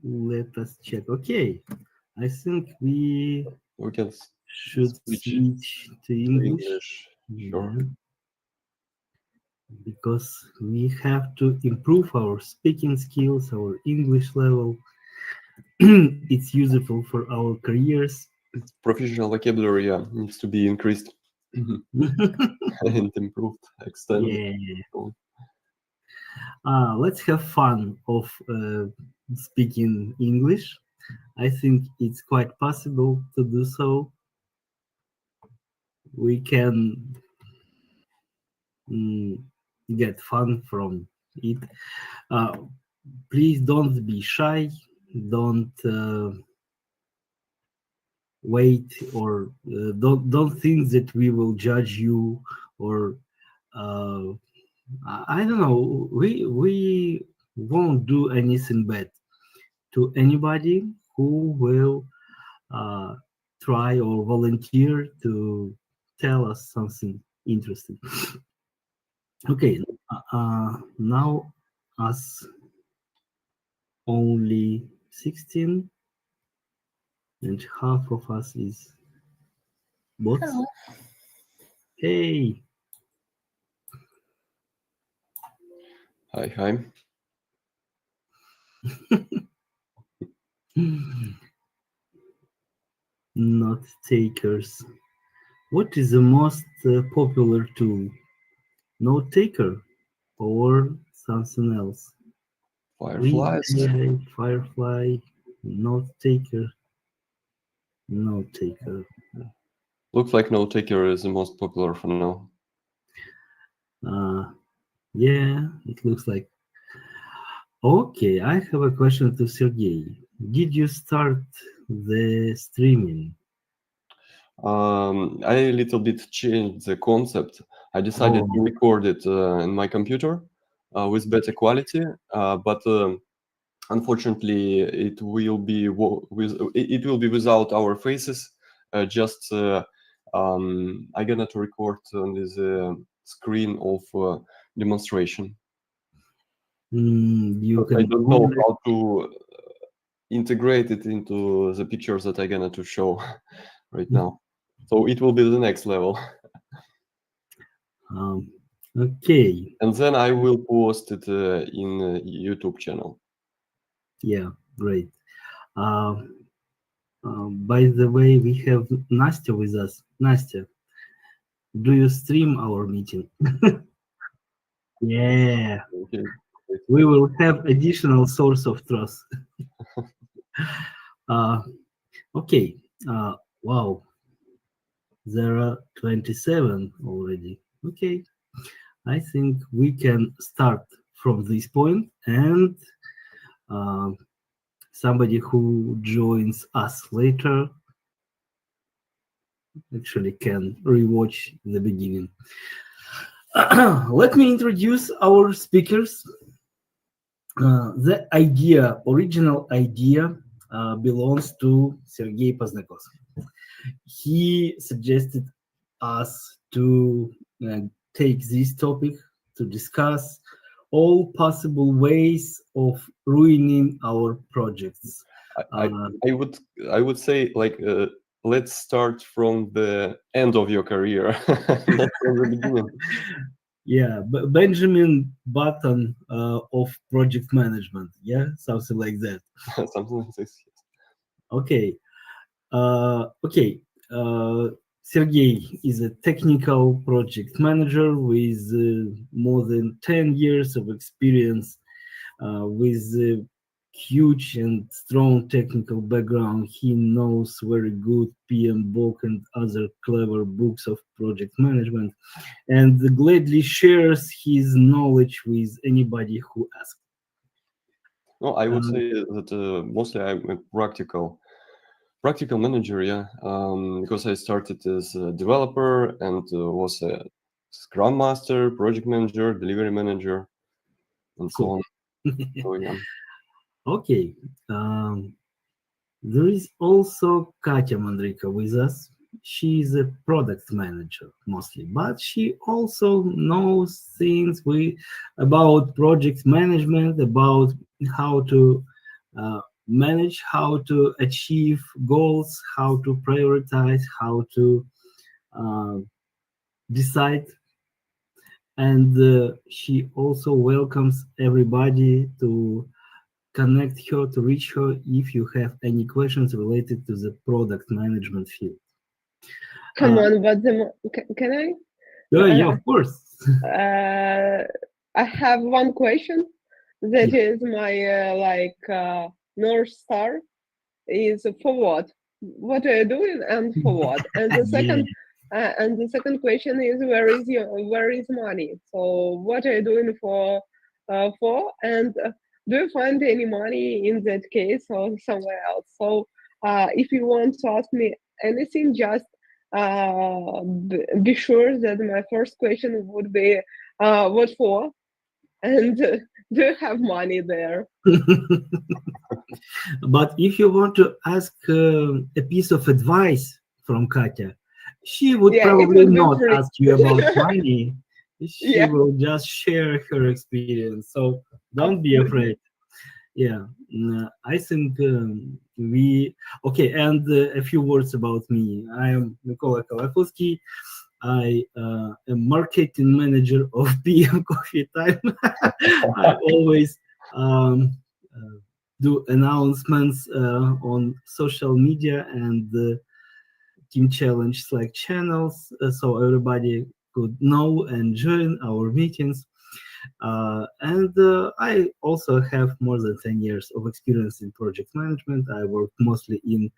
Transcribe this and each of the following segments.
Let us check. Okay, I think we We can should switch switch to to English. English. Sure. Yeah, because we have to improve our speaking skills, our English level. It's useful for our careers. Professional vocabulary, yeah, needs to be increased and improved, extended. Yeah. So, Let's have fun of speaking English. I think it's quite possible to do so. We can mm, get fun from it. Uh, please don't be shy. Don't wait, or don't think that we will judge you, or uh, I don't know. We won't do anything bad to anybody who will uh, try or volunteer to tell us something interesting. Okay, now us only 16 and half of us is bots. Hello. Hey, hi. note takers. What is the most popular tool? Note taker or something else? Fireflies. Firefly, note taker, note taker. Looks like Note Taker is the most popular for now. Uh, yeah, it looks like. Okay, I have a question to Sergey. Did you start the streaming? I a little bit changed the concept. I decided to Oh, record it in my computer with better quality, but unfortunately, it will be without our faces. Just I gonna to record on this screen of demonstration. you But I can don't know only. how to integrate it into the pictures that I gonna to show right now. So it will be the next level, Um, okay, and then I will post it in YouTube channel. yeah, great. Uh, by the way, we have Nastya with us. Nastya, do you stream our meeting? Yeah, Okay. we will have additional source of trust. Uh, okay. Wow, there are 27 already. Okay, I think we can start from this point, and uh, somebody who joins us later actually can rewatch the beginning. Let me introduce our speakers. The original idea, belongs to Sergei Poznakov. He suggested us to take this topic to discuss all possible ways of ruining our projects. I, I, I would I would say like let's start from the end of your career, not from the beginning. Yeah, Benjamin Button of project management. Yeah, something like that. Something like this. Okay. Okay. Sergey is a technical project manager with more than 10 years of experience, with a huge and strong technical background. He knows very good PM book and other clever books of project management, and gladly shares his knowledge with anybody who asks. No, I would Um, say that mostly I'm a practical manager, yeah, because I started as a developer and was a Scrum Master, project manager, delivery manager, and so cool. on. So yeah, Okay. Um, There is also Katya Mandrika with us. She is a product manager mostly, but she also knows things about project management, about how to manage, how to achieve goals, how to prioritize, how to decide. And she also welcomes everybody to connect her, to reach her if you have any questions related to the product management field. Come on, but can I? Yeah, of course. I have one question that is my North Star is for what? What are you doing and for what? And the second question is where is money? So what are you doing for and do you find any money in that case or somewhere else? So if you want to ask me anything, just be sure that my first question would be what for, and do you have money there? But if you want to ask a piece of advice from Katya, she would probably not ask you about money. She will just share her experience. So don't be afraid. Yeah, I think okay, and a few words about me. I am Mikola Kalakovsky. I am marketing manager of PM Coffee Time. I always do announcements on social media and Team Challenge Slack channels, so everybody could know and join our meetings. And I also have more than 10 years of experience in project management. I work mostly in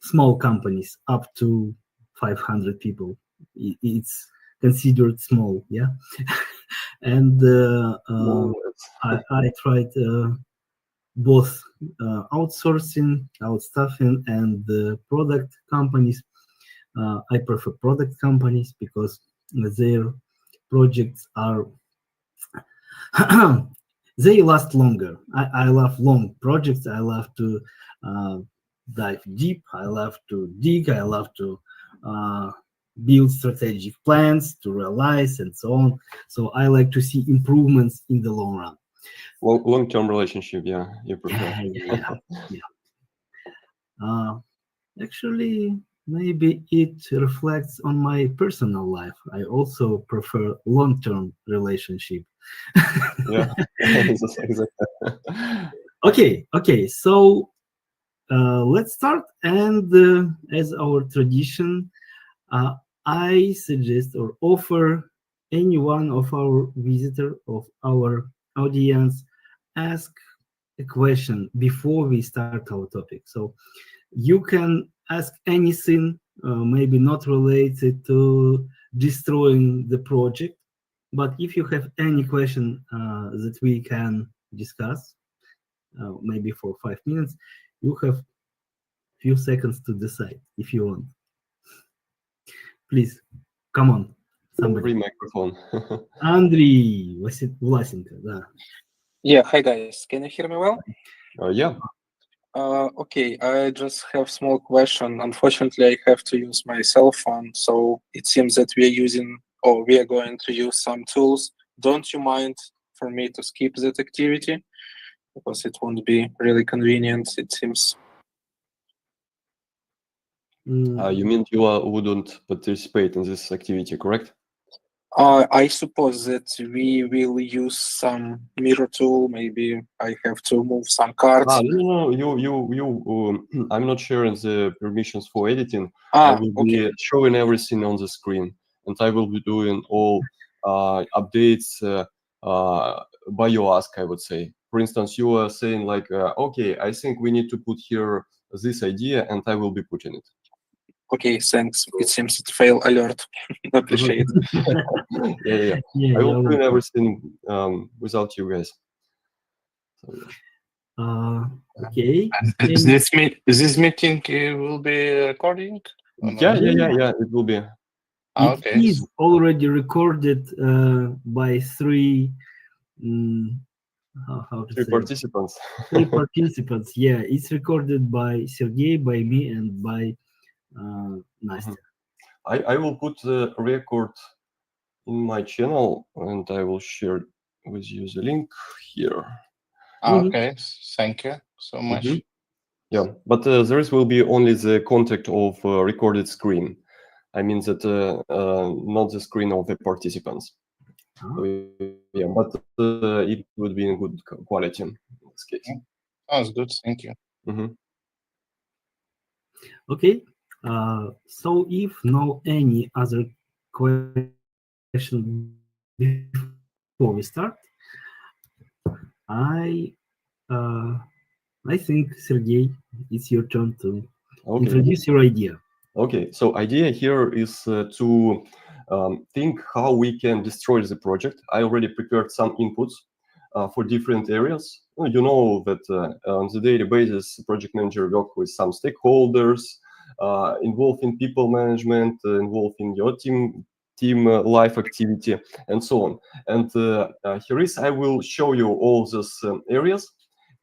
small companies up to 500 people. It's considered small, yeah. And I tried both outsourcing, outstaffing, and product companies. I prefer product companies because their projects are they last longer. I love long projects. I love to dive deep. I love to dig. I love to build strategic plans to realize and so on. So I like to see improvements in the long run. Long-term relationship, yeah, you prefer. Yeah. Actually, maybe it reflects on my personal life. I also prefer long-term relationship. Yeah. Okay. So let's start. And as our tradition, I suggest or offer any one of our visitor of our audience ask a question before we start our topic. So you can ask anything, maybe not related to destroying the project, but if you have any question that we can discuss, maybe for 5 minutes, you have few seconds to decide if you want. Please, come on, somebody. Free microphone. Andrei Vlasenko, да. Yeah, hi guys. Can you hear me well? Yeah. Okay, I just have small question. Unfortunately, I have to use my cell phone, so it seems that we are going to use some tools. Don't you mind for me to skip that activity? Because it won't be really convenient, it seems. You mean you wouldn't participate in this activity, correct? I suppose that we will use some mirror tool. Maybe I have to move some cards. No. You. I'm not sharing the permissions for editing. I will be showing everything on the screen, and I will be doing all updates by your ask. I would say, for instance, you are saying like, okay, I think we need to put here this idea, and I will be putting it. Okay, thanks. It seems it fail alert. Appreciate it. Yeah. I will do everything without you guys. So, yeah. Okay. This meeting will be recording? Yeah. It will be. It is already recorded by three. How to three say? Participants. 3 participants. Yeah, it's recorded by Sergey, by me, and by Nastya. I will put the record in my channel, and I will share with you the link here. Okay, thank you so much. Mhm. Yeah, but there will be only the contact of recorded screen. I mean that not the screen of the participants. So, yeah, but it would be in good quality in this case. Sounds good, thank you. Mhm. Okay. So if no any other question before we start, I think Sergey, it's your turn to Okay. introduce your idea. Okay, so idea here is to think how we can destroy the project. I already prepared some inputs for different areas. Well, you know that on the daily basis, project manager work with some stakeholders, involved in people management, involved in your team life activity, and so on. And here is I will show you all these areas,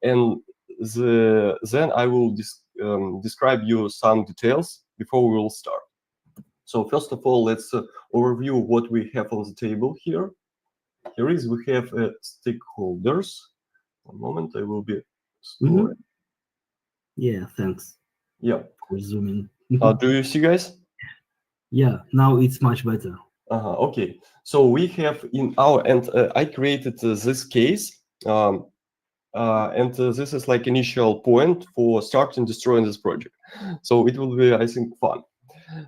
and then I will describe you some details before we will start. So first of all, let's overview what we have on the table here. Here is we have stakeholders. One moment, I will be slower. Yeah, thanks Yeah. for zooming. Do you see, guys? Yeah, now it's much better. Okay. So we have in our and I created this case. And this is like initial point for starting destroying this project. So it will be, I think, fun.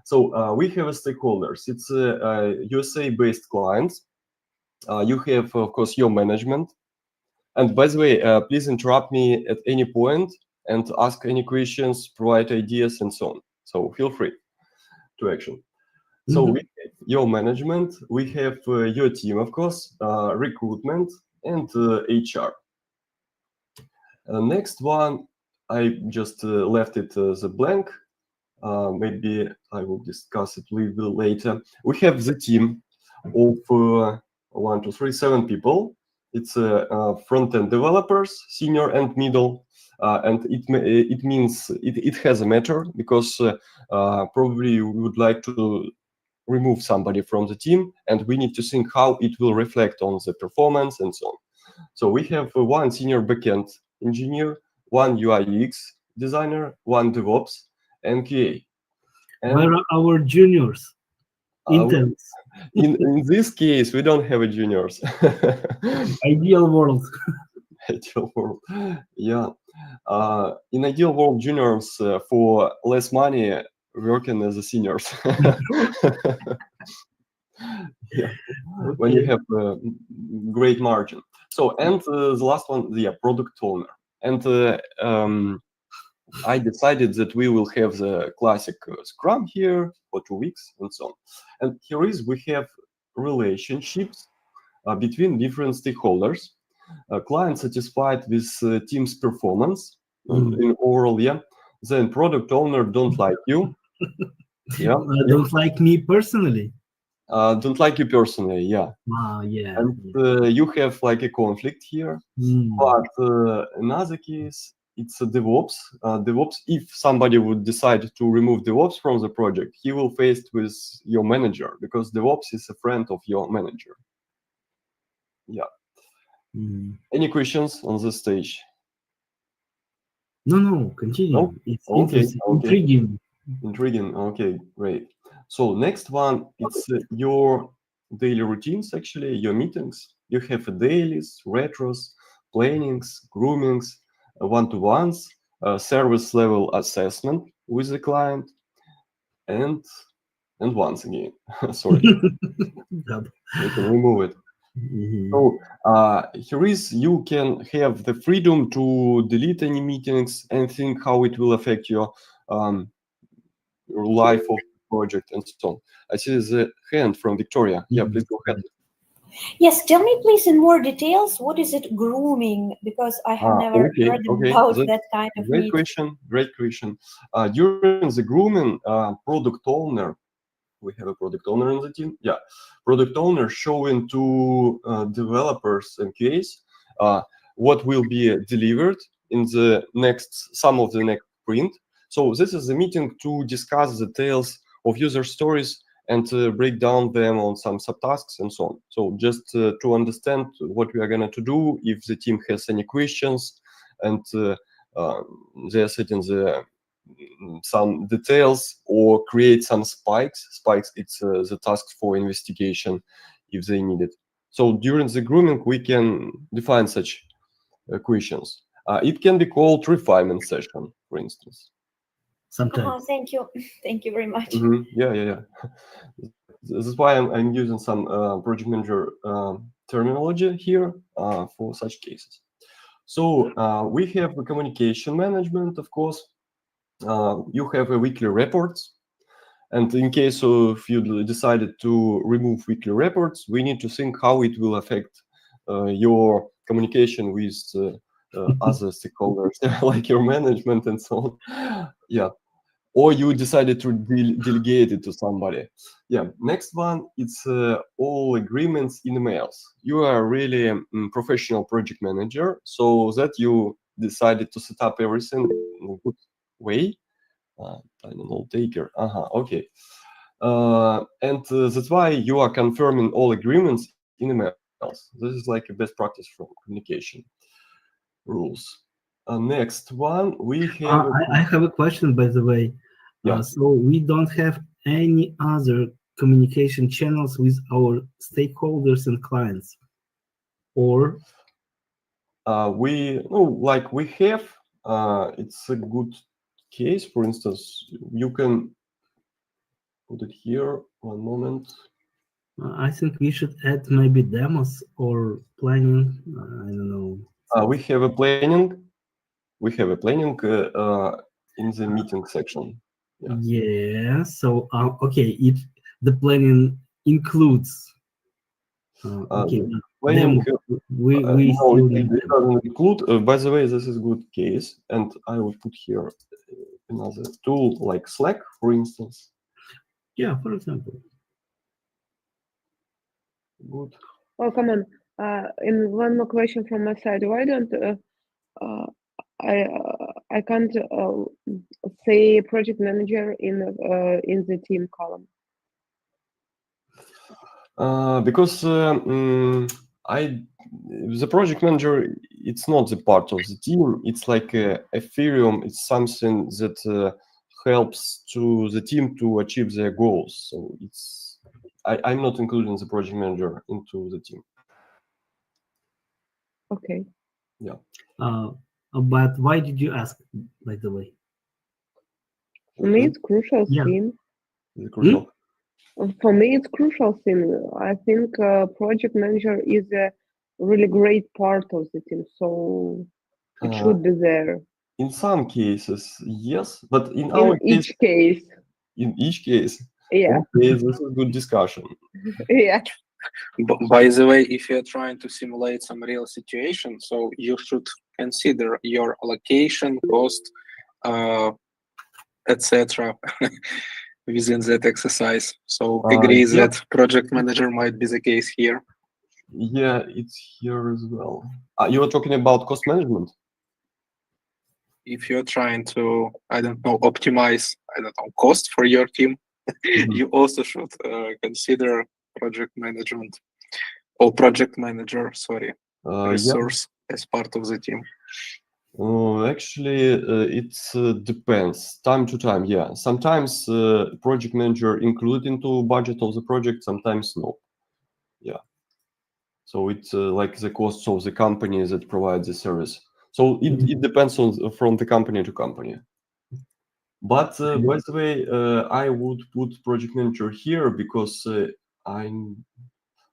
So we have a stakeholders. It's USA-based clients. You have, of course, your management. And by the way, please interrupt me at any point and ask any questions, provide ideas, and so on. So feel free to action. So we have your management, we have your team, of course, recruitment, and HR. Next one, I just left it as a blank. Maybe I will discuss it a little bit later. We have the team of 1, 2, 3, 7 people. It's front-end developers, senior and middle, and it means it has a matter because probably we would like to remove somebody from the team, and we need to think how it will reflect on the performance and so on. So we have one senior backend engineer, one UI UX designer, one DevOps, and QA. And where are our juniors? Interns. In this case, we don't have a juniors. Ideal world. Ideal world, yeah. In ideal world, juniors for less money working as a seniors. Yeah, okay. When you have a great margin. So, and the last one, the product owner. And I decided that we will have the classic Scrum here for 2 weeks and so on. And here is we have relationships between different stakeholders. Client satisfied with team's performance in overall, yeah. Then product owner don't like you. Yeah. Don't like me personally. Don't like you personally, yeah. Yeah. And you have like a conflict here. But another case, it's a DevOps. DevOps, if somebody would decide to remove DevOps from the project, he will face with your manager because DevOps is a friend of your manager. Yeah. Any questions on this stage? No, continue. No? It's okay. intriguing. Intriguing. Okay, great. So next one, it's your daily routines, actually, your meetings. You have dailies, retros, plannings, groomings, one-to-ones, service level assessment with the client, and once again, sorry, we can remove it. So here is you can have the freedom to delete any meetings and think how it will affect your life of the project and so on. I see the hand from Victoria. Yeah, please go ahead. Yes, tell me please in more details, what is it grooming? Because I have never heard about that kind of Great question. During the grooming, product owner, we have a product owner in the team. Yeah, product owner showing to developers and QAs what will be delivered in the some of the next sprint. So this is a meeting to discuss the details of user stories and break down them on some subtasks and so on. So just to understand what we are going to do, if the team has any questions, and they are setting some details or create some spikes. Spikes, it's the task for investigation if they need it. So during the grooming, we can define such questions. It can be called refinement session, for instance. Sometimes. Thank you. Thank you very much. Yeah. This is why I'm using some project manager terminology here for such cases. So we have the communication management, of course. You have a weekly reports. And in case of you decided to remove weekly reports, we need to think how it will affect your communication with other stakeholders, like your management and so on. Yeah. Or you decided to delegate it to somebody. Yeah. Next one, it's all agreements in emails. You are really a professional project manager, so that you decided to set up everything in a good way. I don't know, taker. Okay. And that's why you are confirming all agreements in emails. This is like a best practice from communication rules. Next one, we have. I have a question, by the way. Yeah. So we don't have any other communication channels with our stakeholders and clients, or we have. It's a good case. For instance, you can put it here. One moment. I think we should add maybe demos or planning. I don't know. We have a planning. We have a planning in the meeting section. Yeah. So okay, if the planning includes okay, planning, we no, still it need doesn't include. By the way, this is a good case, and I will put here another tool like Slack, for instance. Yeah, for example. Good. Oh, come on. And one more question from my side. Why don't I can't say project manager in the team column? Because the project manager, it's not the part of the team. It's like Ethereum. It's something that helps to the team to achieve their goals. So I'm not including the project manager into the team. Okay. Yeah. But why did you ask, by the way? For me, it's crucial thing. Crucial. For me, it's crucial thing. I think project manager is a really great part of the team, so it should be there. In some cases, yes, but in each case. In each case, yeah. Okay, this is a good discussion. Yeah. By the way, if you're trying to simulate some real situation, so you should consider your allocation, cost, etc. within that exercise. So agree that project manager might be the case here. Yeah, it's here as well. You were talking about cost management? If you're trying to, I don't know, optimize, cost for your team, you also should consider project management or project manager, resource as part of the team. Actually, it depends time to time. Yeah, sometimes project manager included into budget of the project, sometimes no. Yeah, so it's like the costs of the company that provides the service. So it depends from the company to company. But by the way, I would put project manager here because I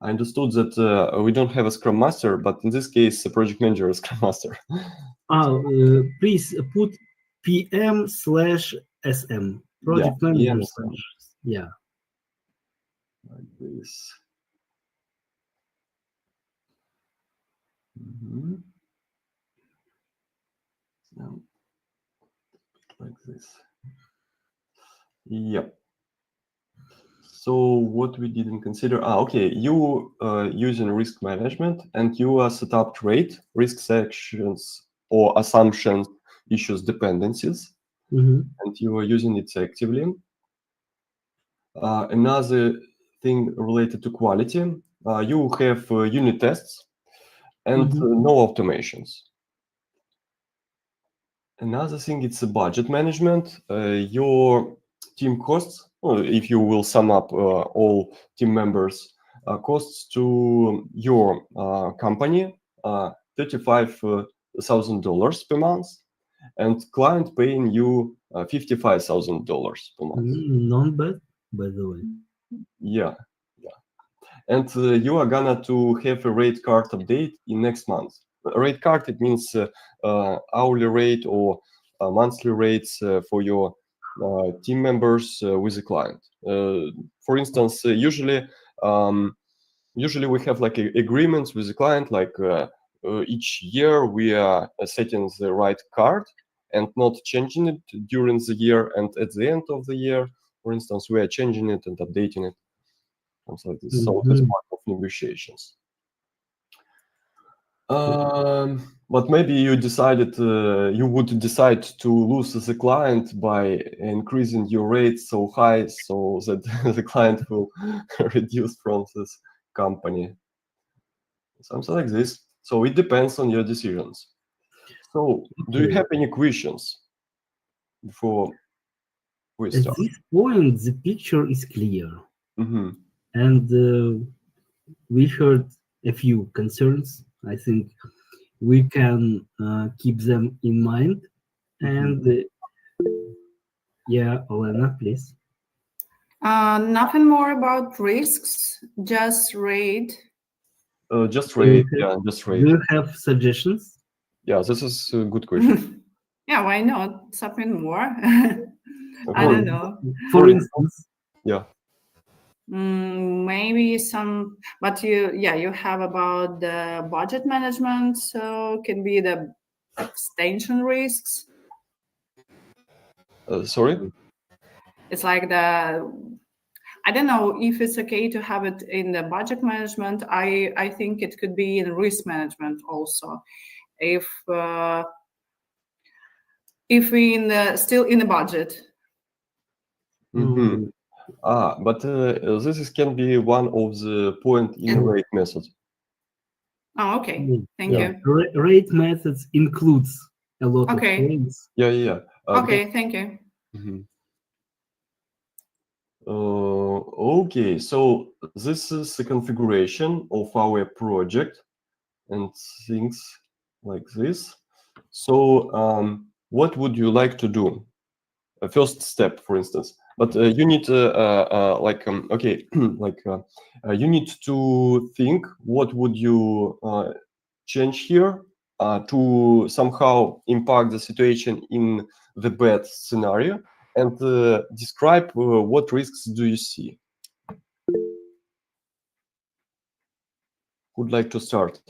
understood that we don't have a Scrum Master, but in this case, the project manager is Scrum Master. Please put PM/SM, project manager. Yeah. Like this. Like this. Yep. So what we didn't consider, okay, you using risk management and you are set up trait, risk sections or assumptions, issues, dependencies, and you are using it actively. Another thing related to quality, you have unit tests and no automations. Another thing, it's a budget management. Your team costs, if you will sum up all team members' costs to your company, $35,000 per month, and client paying you $55,000 per month. Not bad, by the way. Yeah. And you are gonna to have a rate card update in next month. Rate card, it means hourly rate or monthly rates for your team members with the client. For instance, usually we have like agreements with the client, like each year we are setting the right card and not changing it during the year, and at the end of the year, for instance, we are changing it and updating it. Something like this. So that's part of negotiations. But maybe you decided you would decide to lose the client by increasing your rates so high so that the client will reduce from this company. Something like this. So it depends on your decisions. So do you have any questions before we start? At this point, the picture is clear. And we heard a few concerns. I think we can keep them in mind. And yeah, Olena, please. Nothing more about risks, just rate. Just rate, yeah, just rate. Do you have suggestions? Yeah, this is a good question. Yeah, why not? Something more? I don't know. For instance. Yeah. Maybe some, but you have about the budget management, so can be the extension risks. Sorry? It's like I don't know if it's okay to have it in the budget management. I think it could be in risk management also. If we still in the budget. But this can be one of the point in rate method. Oh, okay. Thank you. Rate methods includes a lot of things. Yeah. Okay, thank you. Okay, so this is the configuration of our project and things like this. So what would you like to do? A first step, for instance. But you need you need to think what would you change here to somehow impact the situation in the bad scenario, and describe what risks do you see. Who'd like to start?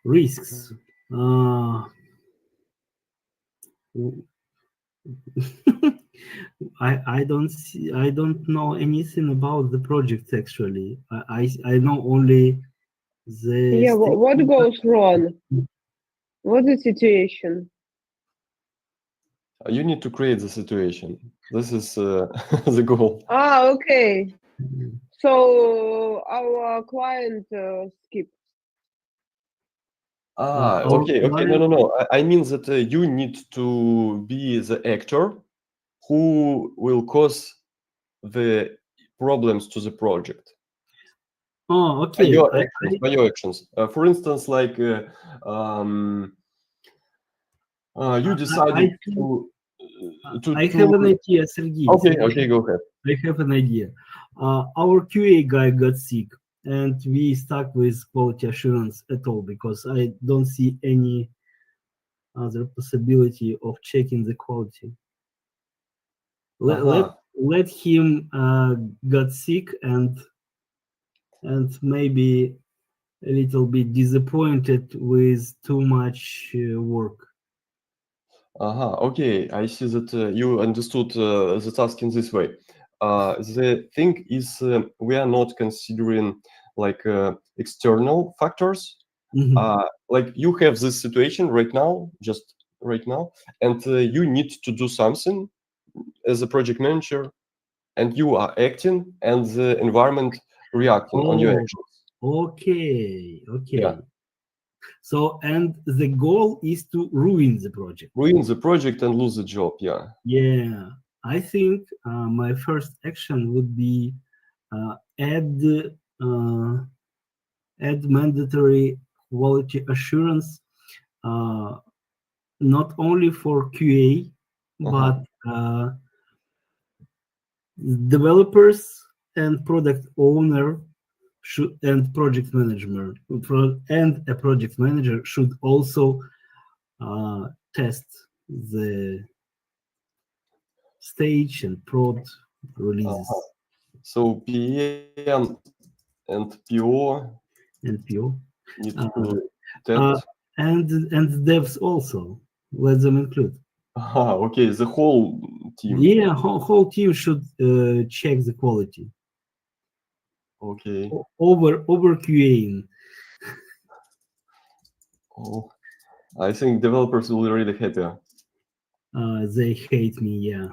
Risks. I don't know anything about the project actually. I know only the what goes wrong? What's the situation? You need to create the situation. This is the goal. Okay. So our client skip. Okay. No. I mean that you need to be the actor who will cause the problems to the project. Oh, okay. By your actions. For instance, like you decided I have an idea, Sergey. Okay, go ahead. I have an idea. Our QA guy got sick, and we stuck with quality assurance at all because I don't see any other possibility of checking the quality. Let him got sick and maybe a little bit disappointed with too much work. Okay, I see that you understood the task in this way. The thing is, we are not considering like external factors. Like you have this situation right now, and you need to do something as a project manager, and you are acting, and the environment reacting on your actions. Okay. Yeah. So, and the goal is to ruin the project. Ruin the project and lose the job. Yeah. Yeah, I think my first action would be add mandatory quality assurance, not only for QA, but developers and product owner should, and project manager and a project manager should also test the stage and prod releases. So PM and PO need to test. And devs also, let them include. Okay, the whole team. Yeah, whole team should check the quality. Okay. Over QAing. Oh, I think developers will be really happy. They hate me, yeah.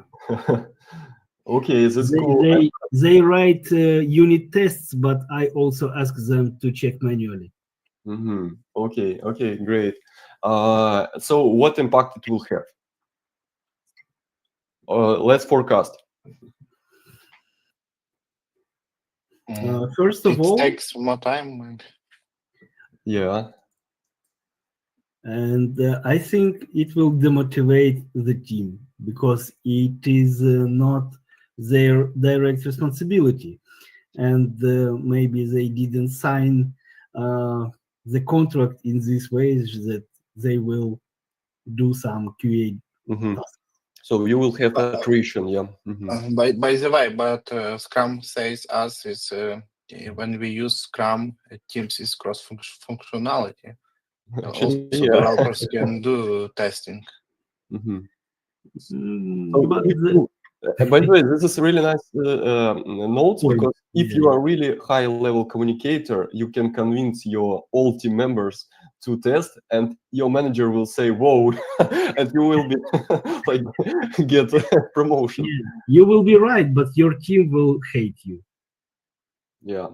Okay, that's cool. They write unit tests, but I also ask them to check manually. Okay, great. So what impact it will have? Let's forecast. First of all, it takes more time. Yeah. And I think it will demotivate the team because it is not their direct responsibility, and maybe they didn't sign the contract in this way that they will do some QA tasks. So you will have attrition, yeah. By the way, but Scrum says us is when we use Scrum, Teams is cross-functionality. Also, developers can do testing. By the way, this is a really nice note, because if you are really high-level communicator, you can convince your all team members to test, and your manager will say, "Whoa," and you will be like get a promotion. Yeah, you will be right, but your team will hate you. Yeah.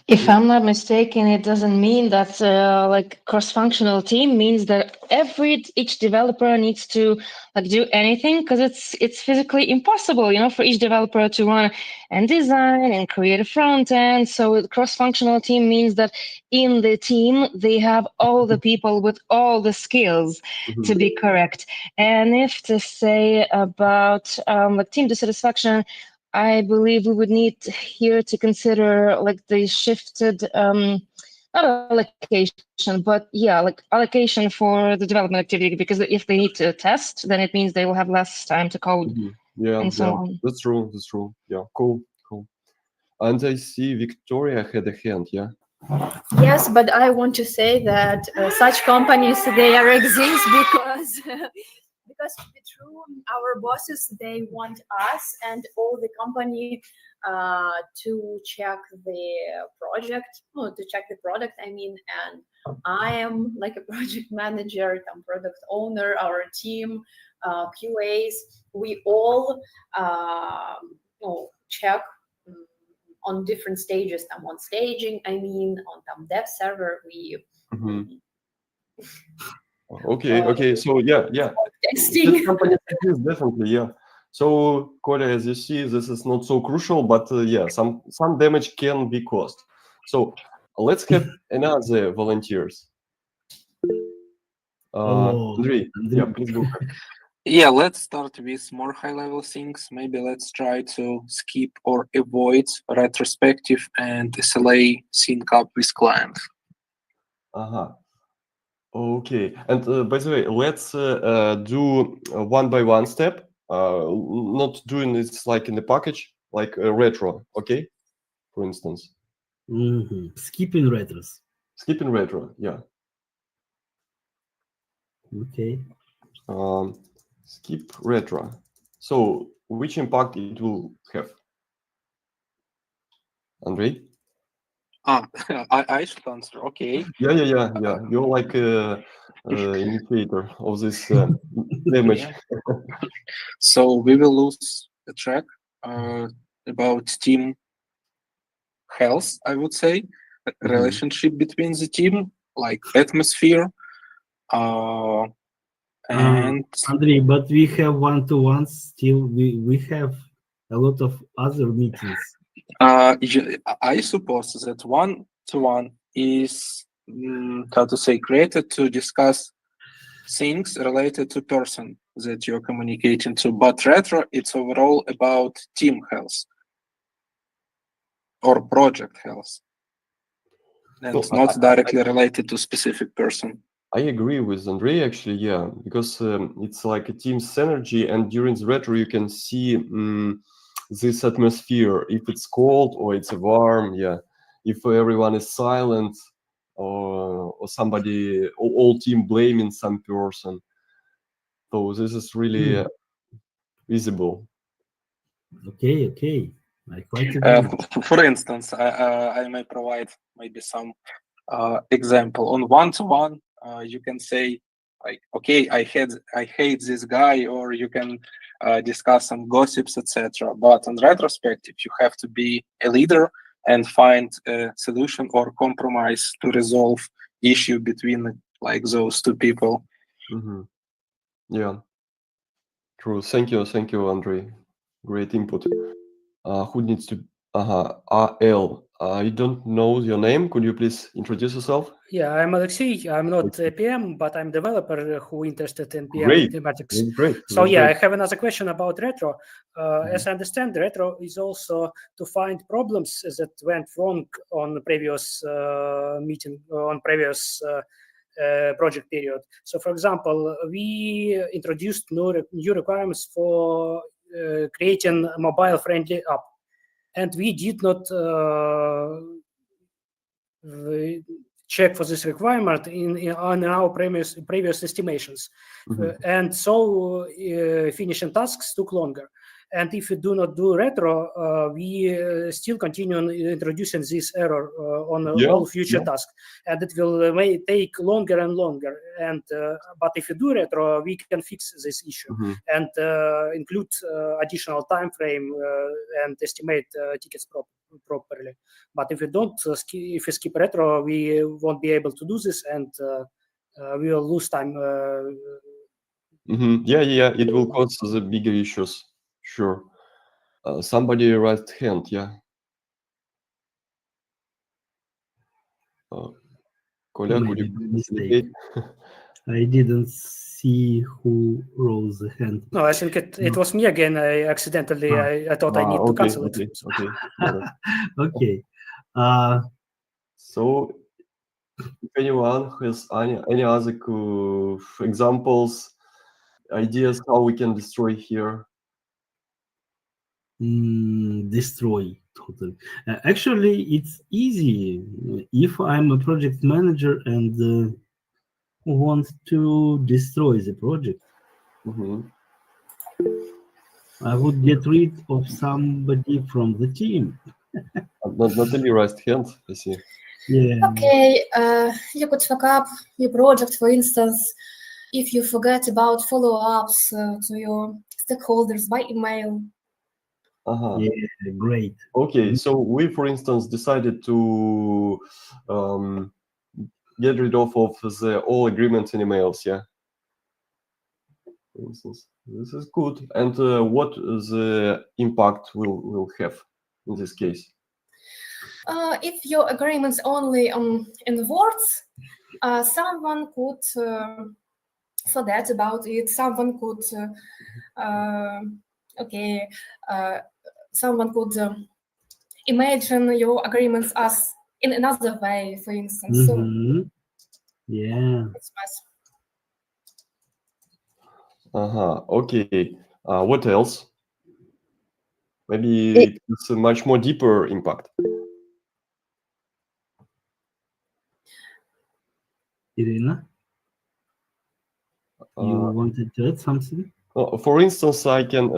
If I'm not mistaken, it doesn't mean that like cross-functional team means that each developer needs to like do anything, because it's physically impossible, for each developer to run and design and create a front end. So cross-functional team means that in the team they have all the people with all the skills to be correct. And if to say about like team dissatisfaction, I believe we would need here to consider like the shifted, not allocation, but yeah, like allocation for the development activity, because if they need to test, then it means they will have less time to code. Yeah, and so on. That's true. Yeah, cool. And I see Victoria had a hand, yeah? Yes, but I want to say that such companies, they are exist because through our bosses, they want us and all the company to check the project, to check the product, I mean, and I am like a project manager, some product owner, our team, QAs, we all check on different stages, some on staging, I mean, on some dev server, we Okay. So yeah. testing. This company is definitely, yeah. So Koля, as you see, this is not so crucial, but yeah, some damage can be caused. So let's have another volunteers. Andrei, yeah, please go. Yeah, let's start with more high-level things. Maybe let's try to skip or avoid retrospective and SLA sync up with client. Okay, and by the way, let's do one by one step. Not doing this like in the package, like retro. Okay, for instance. Skipping retros. Skipping retro, yeah. Okay. Skip retro. So, which impact it will have? Andrei? I should answer. Okay. Yeah. You're like initiator of this damage. So we will lose a track about team health, I would say, relationship between the team, like atmosphere. And Andrei, but we have one-to-ones still. We have a lot of other meetings. I suppose that one-to-one is how to say, created to discuss things related to person that you're communicating to, but retro, it's overall about team health or project health, and No, not directly related to specific person. I agree with Andrei, actually, yeah, because it's like a team synergy, and during the retro you can see this atmosphere, if it's cold or it's warm, yeah, if everyone is silent or somebody, all team blaming some person. So this is really visible. Okay. I quite agree. For instance, I may provide maybe some example. On one-to-one, you can say, like, okay, I hate this guy, or you can discuss some gossips, etc. But on retrospective, you have to be a leader and find a solution or compromise to resolve issue between like those two people. Yeah, true. Thank you, Andrei. Great input. Who needs to? AL. I don't know your name. Could you please introduce yourself? Yeah, I'm Alexei. I'm not a PM, but I'm developer who interested in PM Great. thematics. That's great. So That's yeah, great. I have another question about retro. As I understand, retro is also to find problems that went wrong on the previous meeting, on previous project period. So for example, we introduced new requirements for creating a mobile-friendly app, and we did not check for this requirement on our previous estimations. And so finishing tasks took longer. And if we do not do retro, we still continue introducing this error on all future tasks, and it will may take longer and longer. And but if you do retro, we can fix this issue and include additional time frame and estimate tickets properly. But if we don't, if we skip retro, we won't be able to do this, and we will lose time. Yeah, it will cause the bigger issues. Sure. Somebody raised hand, yeah. Koля, could you mistake? I didn't see who rose the hand. No, I think it was me again. I accidentally, I thought I need to cancel it. Okay. So, if anyone has any other examples, ideas how we can destroy here? Destroy totally. Actually, it's easy. If I'm a project manager and want to destroy the project, I would get rid of somebody from the team. Natalie raised hand, I see. Yeah. Okay, you could fuck up your project, for instance, if you forget about follow-ups to your stakeholders by email. Yeah, great. Okay, so we, for instance, decided to get rid of the all agreements in emails, yeah? For instance, this is good. And what the impact will have in this case? If your agreement's only in words, someone could forget about it. Someone could, someone could imagine your agreements as in another way, for instance. So yeah, it's best. Okay. What else? Maybe it's a much more deeper impact. Irina, you wanted to add something? For instance, I can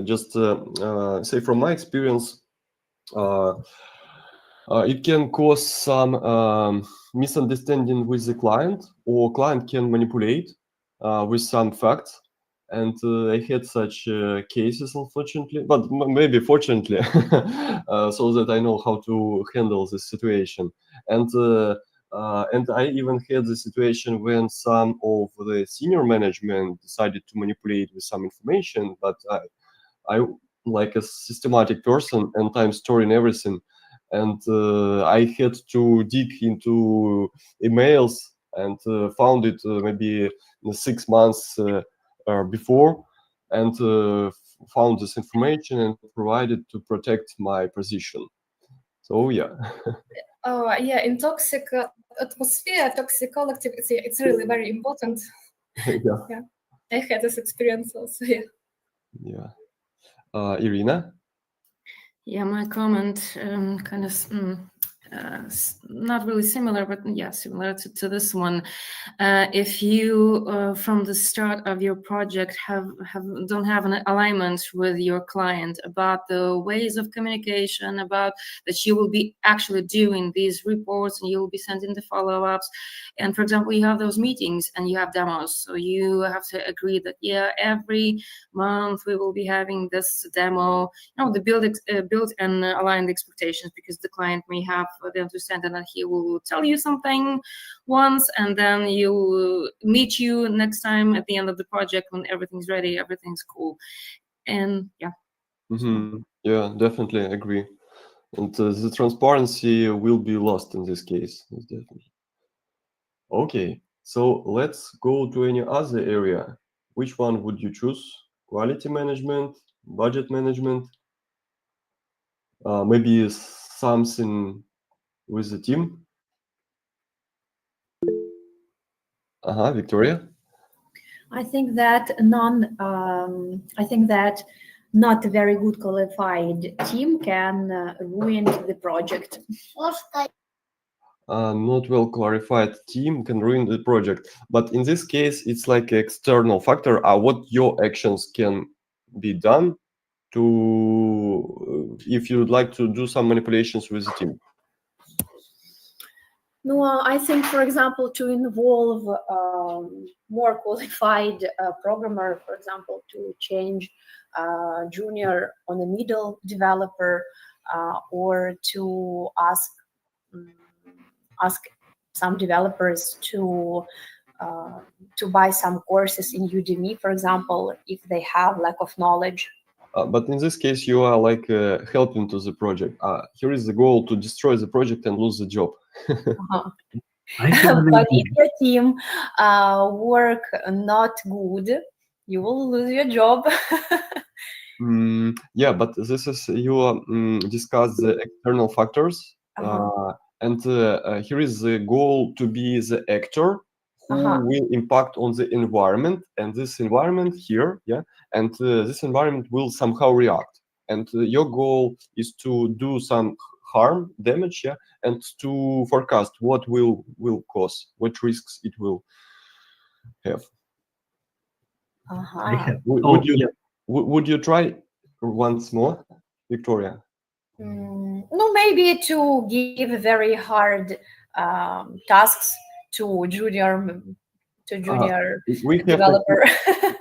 just say from my experience, It can cause some misunderstanding with the client, or client can manipulate with some facts. And I had such cases, unfortunately, but maybe fortunately, so that I know how to handle this situation. And I even had the situation when some of the senior management decided to manipulate with some information, but I like a systematic person, and I'm storing everything. And I had to dig into emails and found it maybe 6 months before, and found this information and provided to protect my position. So yeah. Yeah, in toxic atmosphere, toxic collective, it's really very important. Yeah. I had this experience also. Yeah. Irina? Yeah, my comment kind of not really similar, but yeah, similar to this one. If you from the start of your project don't have an alignment with your client about the ways of communication, about that you will be actually doing these reports and you will be sending the follow-ups, and for example you have those meetings and you have demos, so you have to agree that every month we will be having this demo, the build and aligned expectations, because the client may have the understanding that he will tell you something once and then you meet you next time at the end of the project when everything's ready, everything's cool. And yeah. Mm-hmm. Yeah, definitely agree. And the transparency will be lost in this case. Definitely. Okay, so let's go to any other area. Which one would you choose? Quality management, budget management, maybe something with the team? Victoria? I think that not a very good qualified team can ruin the project. Not well clarified team can ruin the project, but in this case it's like an external factor. What your actions can be done to if you would like to do some manipulations with the team? No, I think, for example, to involve more qualified programmer, for example, to change junior on a middle developer, or to ask some developers to buy some courses in Udemy, for example, if they have lack of knowledge. But in this case, you are like helping to the project. Here is the goal to destroy the project and lose the job. But if your team work not good, you will lose your job. Yeah, but this is you discuss the external factors, and here is the goal to be the actor who will impact on the environment, and this environment here, and this environment will somehow react. And your goal is to do some harm, damage, and to forecast what will cause, what risks it will have. Would you try once more, Victoria? No, maybe to give very hard tasks to junior developer.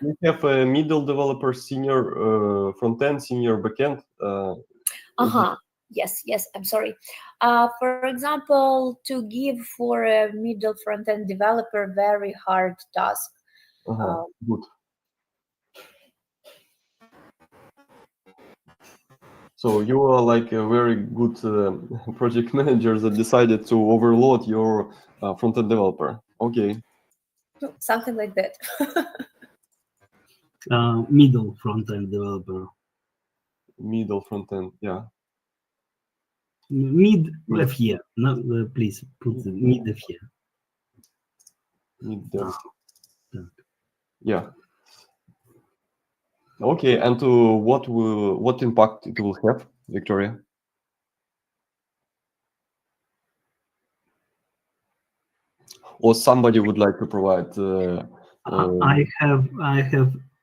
We have a middle developer, senior front-end, senior backend. Yes, I'm sorry. For example, to give for a middle front-end developer very hard task. Good. So you are like a very good project manager that decided to overload your front-end developer. Okay. Something like that. Middle front-end developer. Middle front-end, yeah. Mid here. No, please put the mid here. Mid dev. Yeah. Okay, and what impact it will have, Victoria? Or somebody would like to provide? I have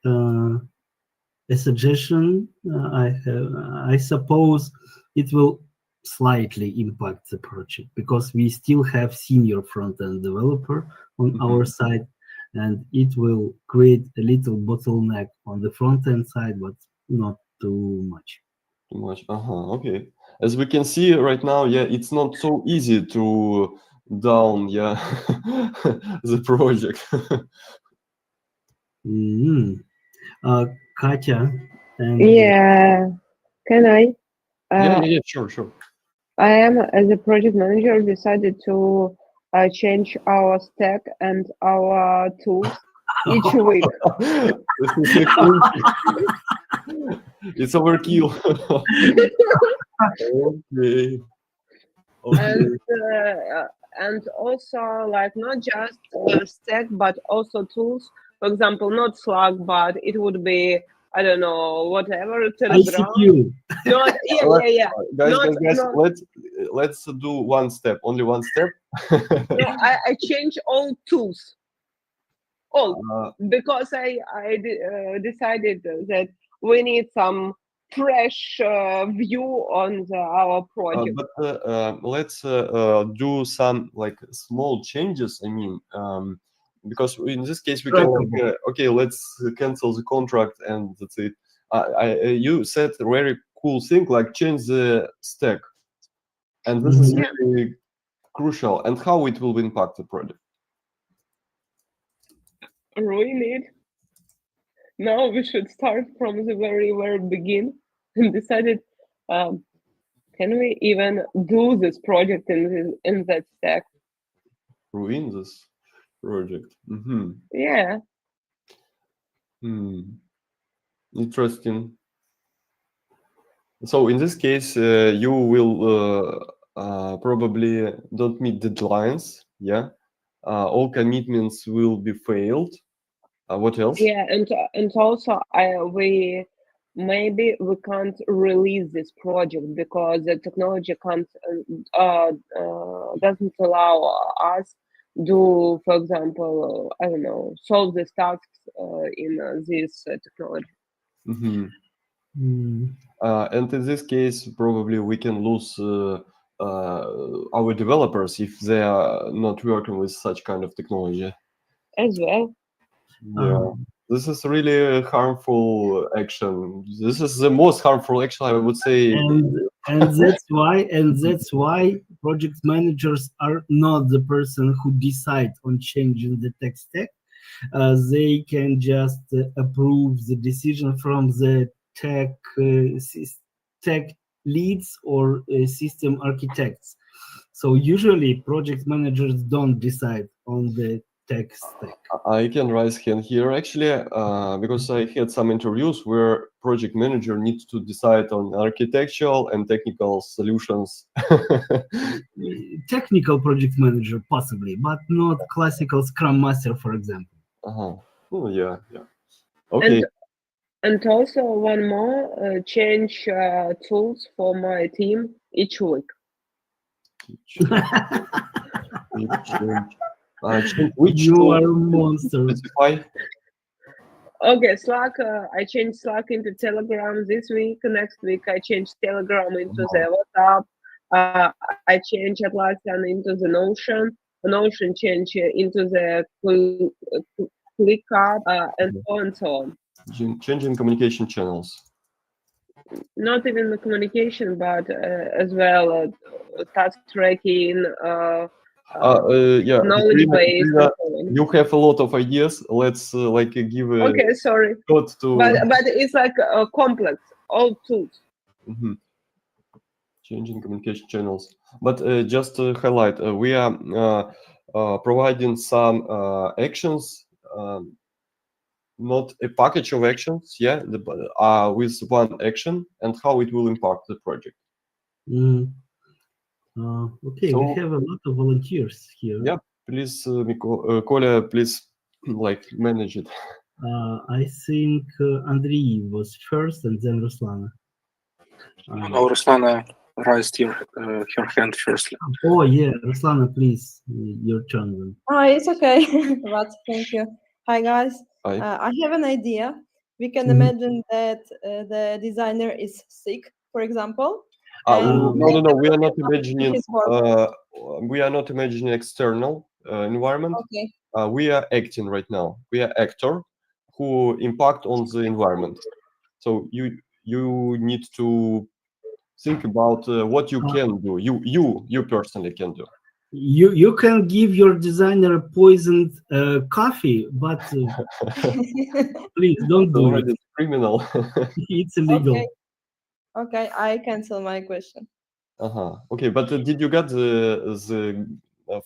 a suggestion. I suppose it will slightly impact the project, because we still have senior front-end developer on our side, and it will create a little bottleneck on the front-end side, but not too much. Too much. Okay. As we can see right now, yeah, it's not so easy to down, yeah, the project. Katya, and Yeah, can I? Yeah, sure. I am, as a project manager, decided to change our stack and our tools each week. This is it's overkill. Okay. And also, like, not just stack but also tools. For example, not Slack, but it would be, I don't know, whatever, Telegram. ICQ. Not, yeah. Guys, Not- let's do one step, only one step. No, I change all tools, all, because I decided that we need some fresh view on our project. But let's do some like small changes. I mean, because in this case we can okay, let's cancel the contract and that's it. You said a very cool thing, like change the stack, and this is really crucial. And how it will impact the project? Ruin it. Now we should start from the very begin and decided, can we even do this project in that stack? Ruin this project. Yeah. Interesting. So in this case, you will probably don't meet deadlines. Yeah. All commitments will be failed. What else? Yeah, and also we can't release this project because the technology can't doesn't allow us do, for example, I don't know, solve these tasks in this technology. And in this case, probably we can lose our developers if they are not working with such kind of technology. As well. Yeah, this is really a harmful action. This is the most harmful action, I would say. And that's why project managers are not the person who decide on changing the tech stack. They can just approve the decision from the tech leads or system architects. So usually project managers don't decide on the tech stack. I can raise hand here actually, because I had some interviews where project manager needs to decide on architectural and technical solutions. Technical project manager possibly, but not classical Scrum Master, for example. Oh yeah. Okay. And also one more, change tools for my team each week. Which you are a monster. Specify? Okay, Slack. I changed Slack into Telegram this week. Next week, I changed Telegram into the WhatsApp. I changed Atlassian into the Notion. Notion changed into the ClickUp, and so on and so on. Changing communication channels. Not even the communication, but as well task tracking. Knowledge base. You have a lot of ideas. Let's give a okay, sorry. thought to. But it's like complex, all tools. Changing communication channels. But just to highlight, we are providing some actions, not a package of actions, with one action and how it will impact the project. Okay, so, we have a lot of volunteers here. Yeah, please, Koля, please, manage it. I think Andrei was first and then Ruslana. No, Ruslana raised her hand first. Oh yeah, Ruslana, please, your turn. Oh, it's okay. But thank you. Hi guys. Hi. I have an idea. We can imagine that the designer is sick, for example, No. We are not imagining. His work. We are not imagining external environment. Okay. We are acting right now. We are actor who impact on the environment. So you need to think about what you can do. You personally can do. You can give your designer poisoned coffee, but please don't do it. It's criminal. It's illegal. Okay, I cancel my question. Okay, but did you get the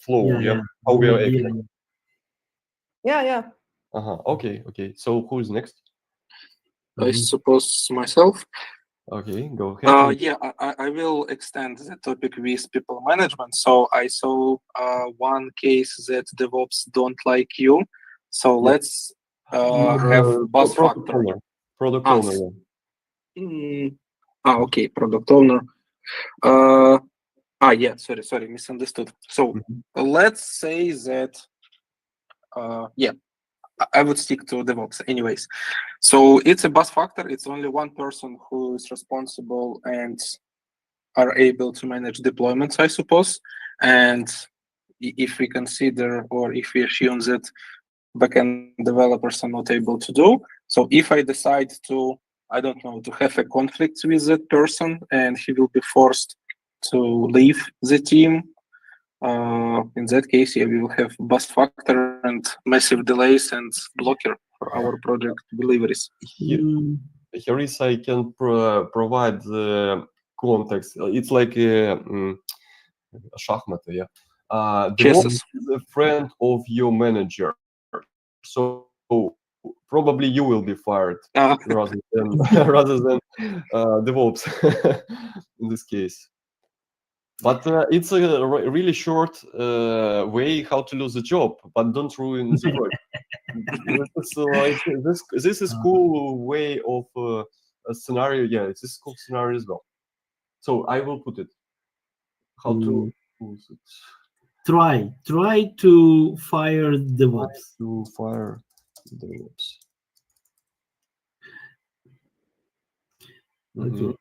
flow? Yeah. How we are acting? Yeah. Okay. So who is next? I suppose myself. Okay, go ahead. Yeah, I will extend the topic with people management. So I saw one case that DevOps don't like you. So let's have bus factor. Product owner. Okay, product owner. Yeah, sorry, misunderstood. So let's say that, I would stick to DevOps anyways. So it's a bus factor. It's only one person who is responsible and are able to manage deployments, I suppose. And if we consider, or if we assume that backend developers are not able to do, so if I decide to, I don't know, to have a conflict with that person and he will be forced to leave the team, in that case, we will have bus factor and massive delays and blocker for our project deliveries. Here is I can provide the context. It's like a шахматы, yeah. DevOps is a friend of your manager, so probably you will be fired rather than DevOps in this case. But it's a really short way how to lose a job, but don't ruin the project. This is cool way of a scenario. Yeah, it's a cool scenario as well. So I will put it. How to use it? Try to fire DevOps. To fire DevOps. Okay.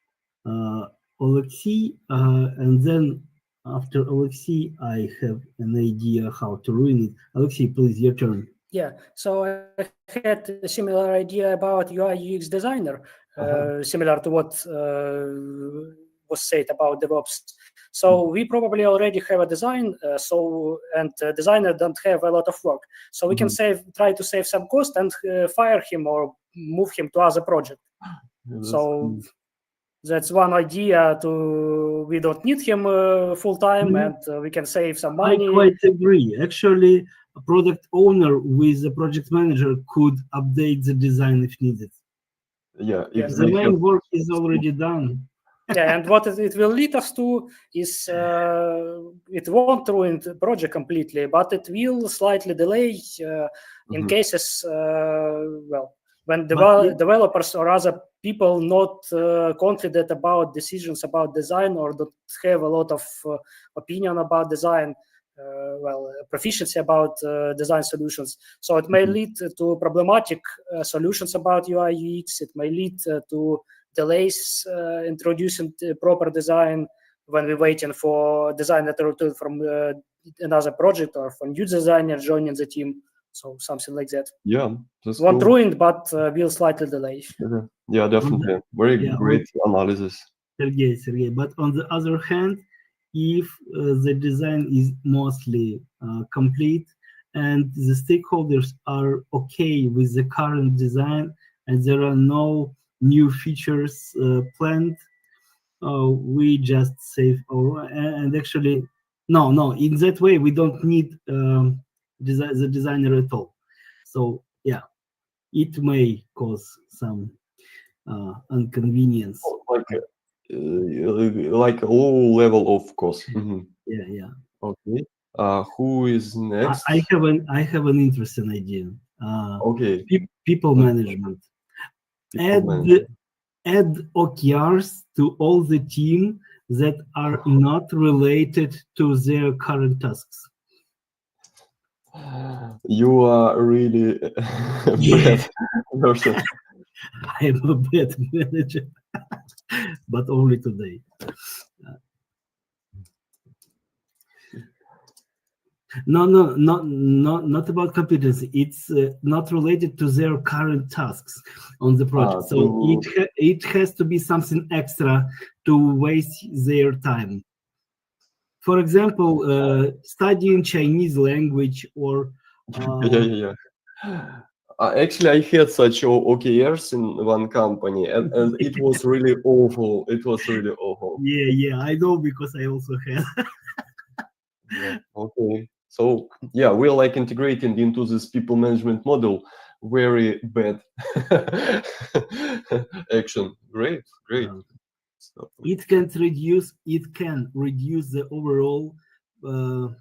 Alexei, and then after Alexei, I have an idea how to ruin it. Alexei, please, your turn. Yeah, so I had a similar idea about UI UX designer, similar to what was said about DevOps. So we probably already have a design, and the designer don't have a lot of work. So we can try to save some cost and fire him or move him to other project. So that's one idea. We don't need him full time, and we can save some money. I quite agree. Actually, a product owner with a project manager could update the design if needed. Yeah, if the main work is already done. Yeah, and what it will lead us to is it won't ruin the project completely, but it will slightly delay in cases, when developers or other people not confident about decisions about design or don't have a lot of opinion about design, proficiency about design solutions. So it may lead to problematic solutions about UI UX. It may lead to delays introducing proper design when we're waiting for designer to return from another project or for new designer joining the team. So something like that. Yeah, that's won't cool. ruin, but will slightly delay. Yeah, definitely. Very great analysis. Sergey. But on the other hand, if the design is mostly complete and the stakeholders are okay with the current design and there are no new features planned, we just save our, and actually, no, in that way, we don't need the designer at all. So yeah, it may cause some inconvenience. Like a low level of cost. Yeah. Okay. Who is next? I have an interesting idea. Okay. People management. Add OKRs to all the team that are not related to their current tasks. You are really bad person. I'm a bad manager. but only today. Not about competence. It's not related to their current tasks on the project. So it has to be something extra to waste their time. For example, studying Chinese language or yeah. Actually, I had such OKRs in one company, and it was really awful. It was really awful. Yeah, I know because I also had. Yeah, okay. So yeah, we're like integrating into this people management model. Very bad action. Great. So, It can reduce the overall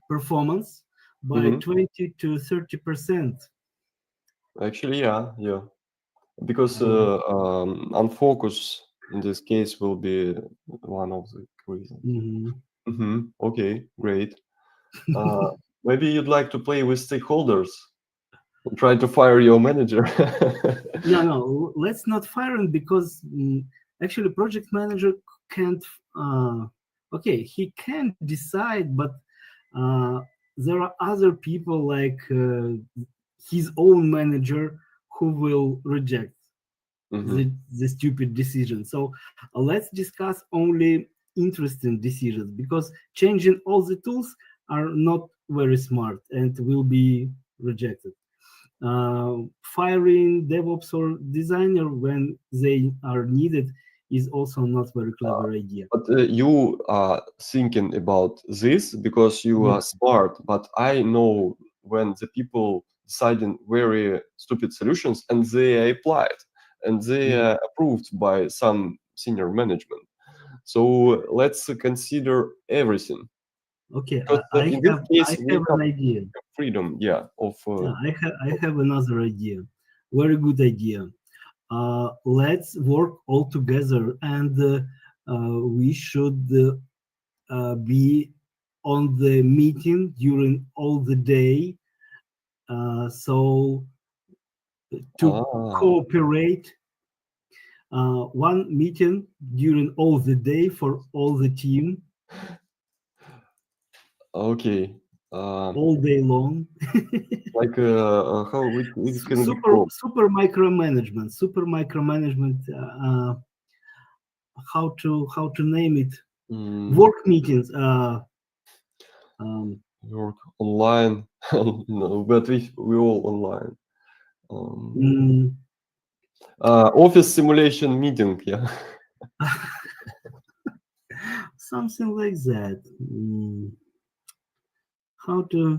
performance by 20 to 30%. actually, yeah. Because unfocus in this case will be one of the reasons. Okay, great. Maybe you'd like to play with stakeholders and try to fire your manager. No, let's not fire him because actually project manager can't. Okay, he can decide, but there are other people like his own manager who will reject the stupid decision. So let's discuss only interesting decisions because changing all the tools are not very smart and will be rejected. Firing DevOps or designer when they are needed is also not very clever idea. But you are thinking about this because you are smart. But I know when the people deciding very stupid solutions and they applied and they are approved by some senior management. So let's consider everything. Okay, In this case, I have an idea. Freedom, of. I have another idea. Very good idea. Let's work all together, and we should be on the meeting during all the day. So to cooperate, one meeting during all the day for all the team. Okay. All day long. Like how we can super micromanagement. How to name it? Work meetings. Work online. No, but we all online. Office simulation meeting. Yeah. Something like that. How to?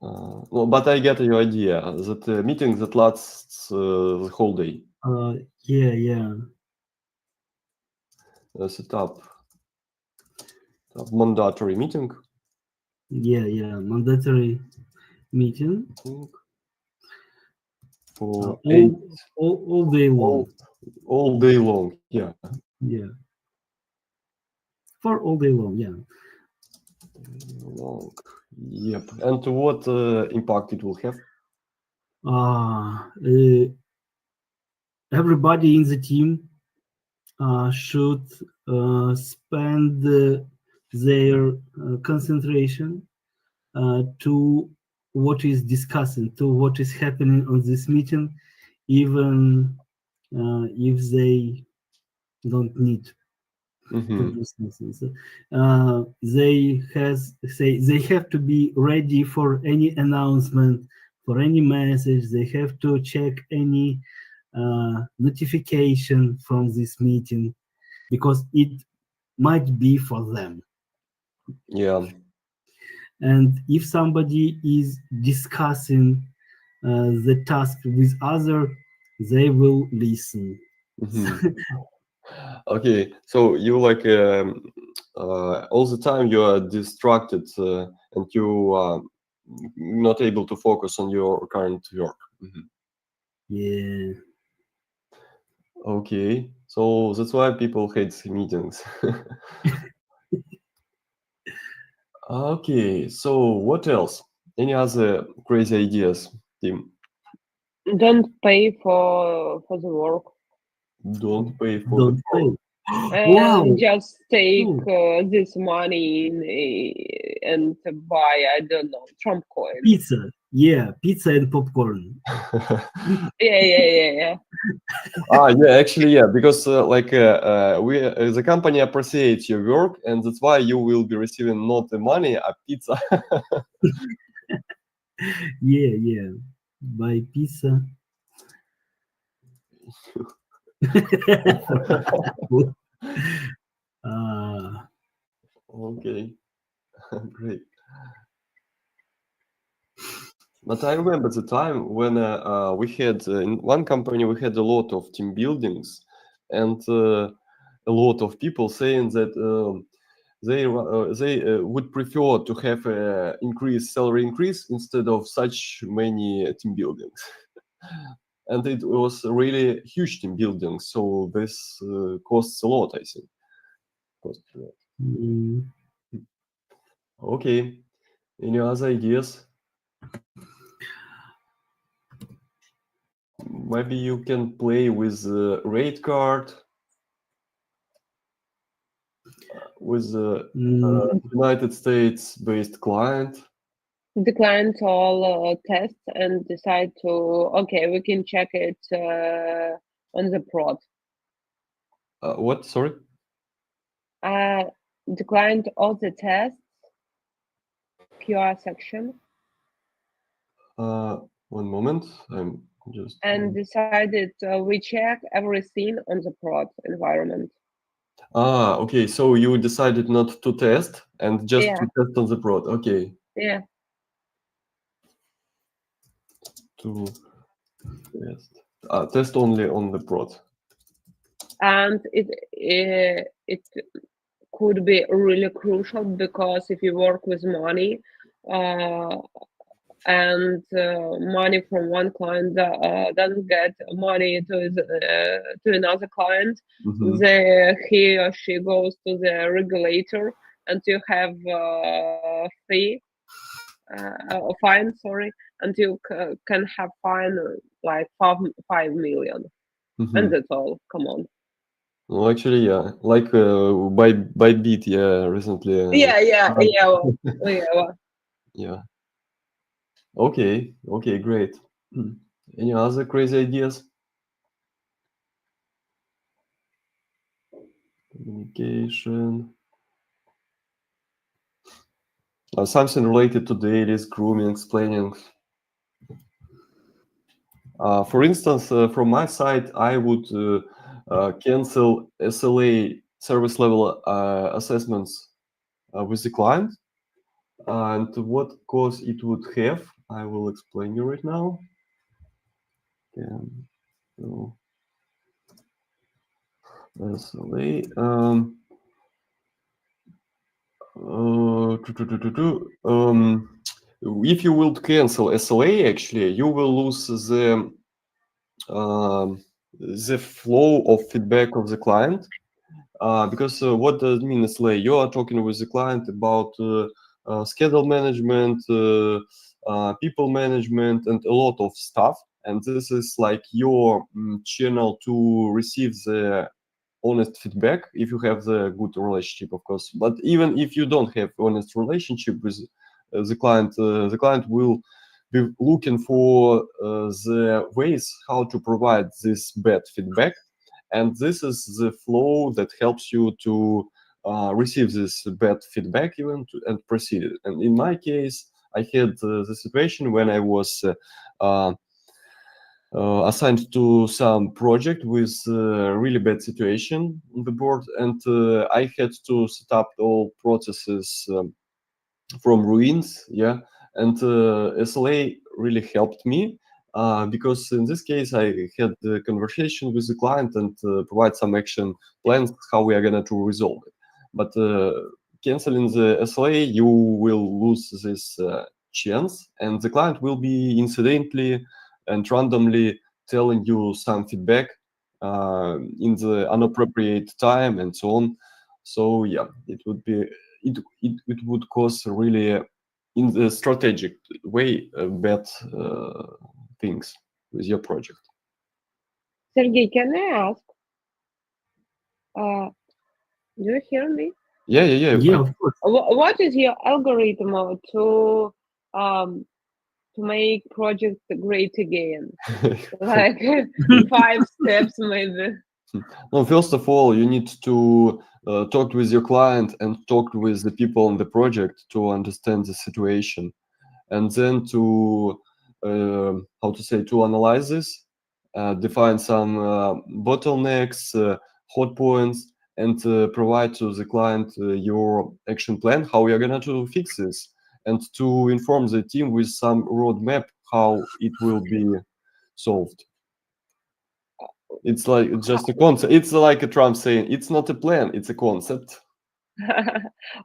Well, but I get your idea. That meeting that lasts the whole day. Yeah. Set up mandatory meeting. Yeah, mandatory meeting for all day long. All day long. Yeah. For all day long. Yeah. Long. Yep. And what impact it will have? Everybody in the team should spend their concentration to what is discussing, to what is happening on this meeting, even if they don't need to do something. So, they have to be ready for any announcement, for any message. They have to check any notification from this meeting because it might be for them. Yeah. And if somebody is discussing the task with other, they will listen. Okay, so you like all the time you are distracted and you are not able to focus on your current work. Yeah. Okay, so that's why people hate meetings. Okay, so what else? Any other crazy ideas, Tim? Don't pay for the work. Don't pay for Don't the pay. And Wow. just take Cool. this money and buy, I don't know, Trump coin. Pizza. Yeah, pizza and popcorn. Yeah. Yeah, actually, yeah, because the company appreciates your work, and that's why you will be receiving not the money, a pizza. Yeah. Buy pizza. Okay, great. But I remember the time when we had in one company we had a lot of team buildings, and a lot of people saying that they would prefer to have a salary increase instead of such many team buildings. And it was really huge team building, so this costs a lot, I think. Costs a lot. Mm. Okay, any other ideas? Maybe you can play with the rate card, with the United States-based client. Decline all tests and decide to, okay, we can check it on the prod. What? Sorry? Declined all the tests, QR section. One moment, I'm just... And decided we check everything on the prod environment. Okay, so you decided not to test and just Yeah. to test on the prod. Okay. Yeah. To test only on the prod. And it could be really crucial, because if you work with money and money from one client doesn't get money to another client, he or she goes to the regulator, and you have fine, and you can have fine like 5 million. And that's all. Come on. Well, actually, yeah, like by Beat, yeah, recently. Yeah. Yeah. Okay, great. Any other crazy ideas? Communication. Something related to dailies, grooming, explaining. For instance, from my side, I would cancel SLA service level assessments with the client. And what cost it would have, I will explain you right now. So, SLA. If you will cancel SLA, actually, you will lose the flow of feedback of the client. Because what does it mean SLA? You are talking with the client about schedule management, people management, and a lot of stuff. And this is like your channel to receive the honest feedback if you have the good relationship, of course. But even if you don't have honest relationship with the client will be looking for the ways how to provide this bad feedback. And this is the flow that helps you to receive this bad feedback even and proceed. And in my case, I had the situation when I was assigned to some project with really bad situation on the board, and I had to set up all processes from ruins. Yeah, and SLA really helped me because in this case I had the conversation with the client and provide some action plans how we are gonna to resolve it. But canceling the SLA, you will lose this chance, and the client will be incidentally and randomly telling you some feedback in the inappropriate time and so on. So yeah, it would be it would cause really in the strategic way bad things. with your project. Sergey, can I ask? Do you hear me? Yeah. Yeah, of course. What is your algorithm to make project great again? Like 5 steps maybe. Well, first of all, you need to talk with your client and talk with the people on the project to understand the situation, and then to to analyze this, define some bottlenecks, hot points, and provide to the client your action plan, how you're gonna to fix this, and to inform the team with some roadmap how it will be solved. It's like just a concept. It's like a Trump saying, it's not a plan, it's a concept.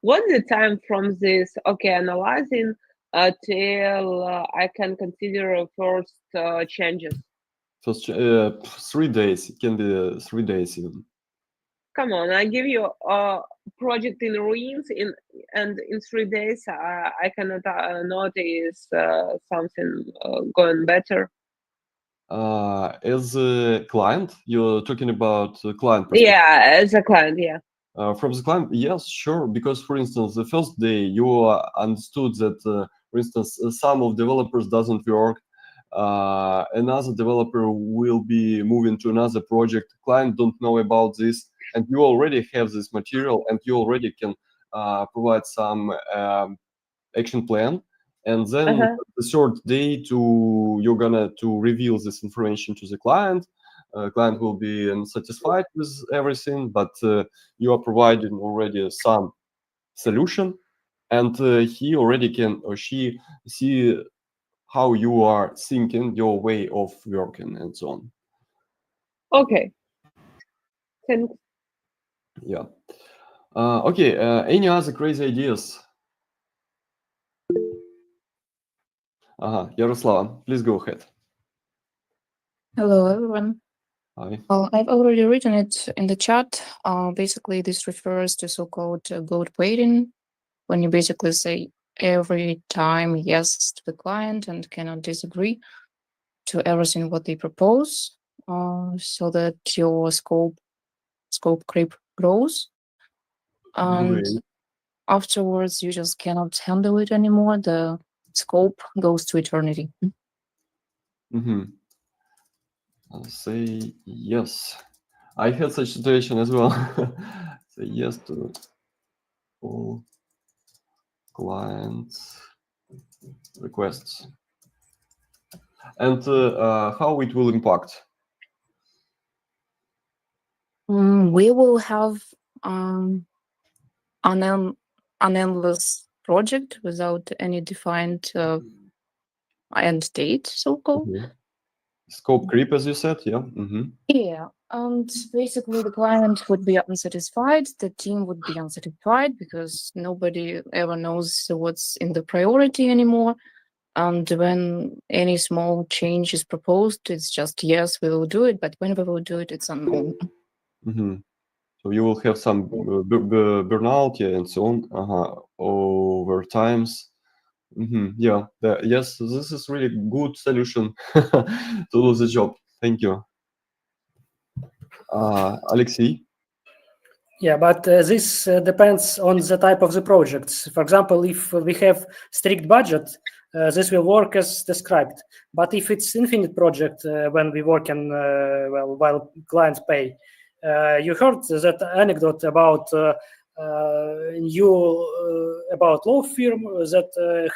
What's the time from this, analyzing till I can consider first changes? First, 3 days. It can be 3 days even. Come on, I give you a project in ruins, and in 3 days I cannot notice something going better. As a client, you're talking about the client perspective. Yeah, as a client, yeah. From the client, yes, sure. Because, for instance, the first day you understood that, for instance, some of developers doesn't work. Another developer will be moving to another project. Client don't know about this, and you already have this material, and you already can provide some action plan. And then the third day, you're gonna to reveal this information to the client. Client will be unsatisfied with everything, but you are providing already some solution, and he already can or she see how you are thinking, your way of working, and so on. Okay. Thanks. Yeah. Okay. Any other crazy ideas? Yaroslava, please go ahead. Hello, everyone. Hi. Well, I've already written it in the chat. Basically, this refers to so-called goat waiting, when you basically say every time yes to the client and cannot disagree to everything what they propose, so that your scope creep grows. And Great. afterwards, you just cannot handle it anymore. The scope goes to eternity. Mm-hmm. I'll say yes. I had such situation as well. Say yes to all clients' requests. And how it will impact? We will have an endless project without any defined end date, so-called. Mm-hmm. Scope creep, as you said, yeah. Mm-hmm. Yeah, and basically the client would be unsatisfied, the team would be unsatisfied because nobody ever knows what's in the priority anymore. And when any small change is proposed, it's just yes, we will do it, but when we will do it, it's unknown. Mm-hmm. So you will have some burnout, yeah, and so on over times. Mm-hmm. Yeah, yes, this is really good solution to do the job. Thank you. Alexei? Yeah, but this depends on the type of the projects. For example, if we have strict budget, this will work as described. But if it's infinite project, when we work in, while clients pay, you heard that anecdote about about law firm that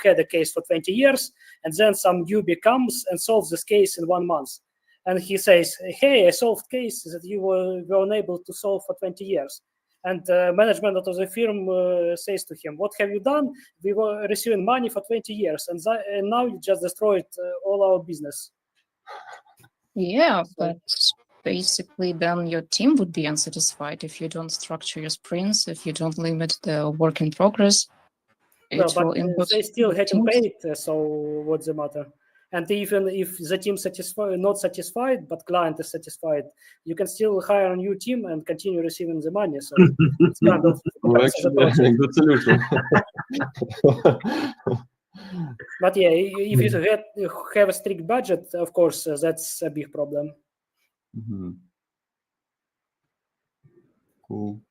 had a case for 20 years, and then some newbie comes and solves this case in 1 month. And he says, hey, I solved case that you were unable to solve for 20 years. And management of the firm says to him, what have you done? We were receiving money for 20 years, and now you just destroyed all our business. Yeah, but basically then your team would be unsatisfied if you don't structure your sprints, if you don't limit the work in progress. Well, but they still hadn't paid, so what's the matter? And even if the team not satisfied, but client is satisfied, you can still hire a new team and continue receiving the money. So it's kind of actually, good solution. But yeah, if you have a strict budget, of course, that's a big problem. Cool.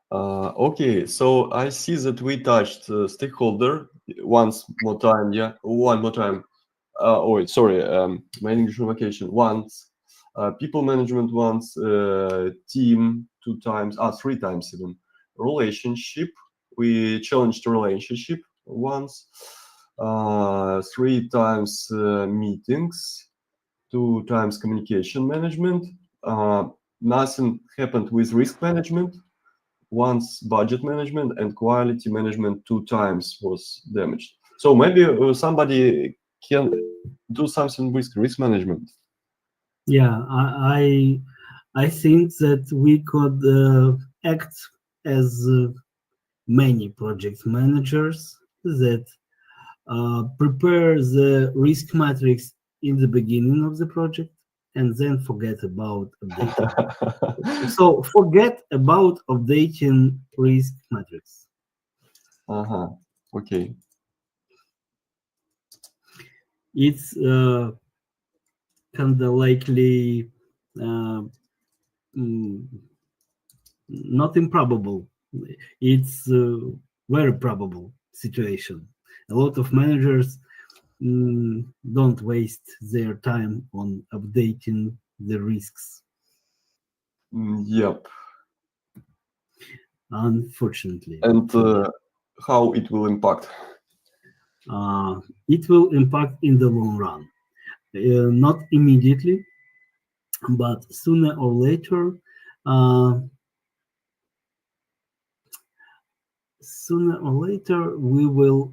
Okay, so I see that we touched stakeholder once more time. Yeah, one more time. Oh, sorry, my English vacation once, people management once, team 2 times, 3 times even, relationship, we challenged relationship once, 3 times meetings, 2 times communication management, nothing happened with risk management, once budget management, and quality management 2 times was damaged. So maybe somebody can do something with risk management. Yeah, I think that we could act as many project managers that prepare the risk matrix in the beginning of the project and then forget about updating. So forget about updating risk matrix. Okay. It's kind of likely not improbable. It's very probable situation. A lot of managers don't waste their time on updating the risks. Yep. Unfortunately. And how it will impact? It will impact in the long run. Not immediately, but sooner or later, we will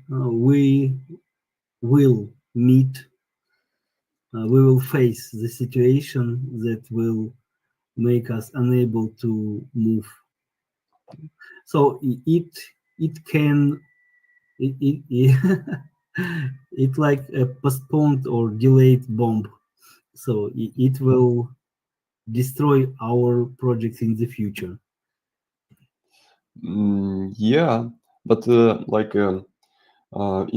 face the situation that will make us unable to move. So it's like a postponed or delayed bomb. So it will destroy our projects in the future. Yeah, but like in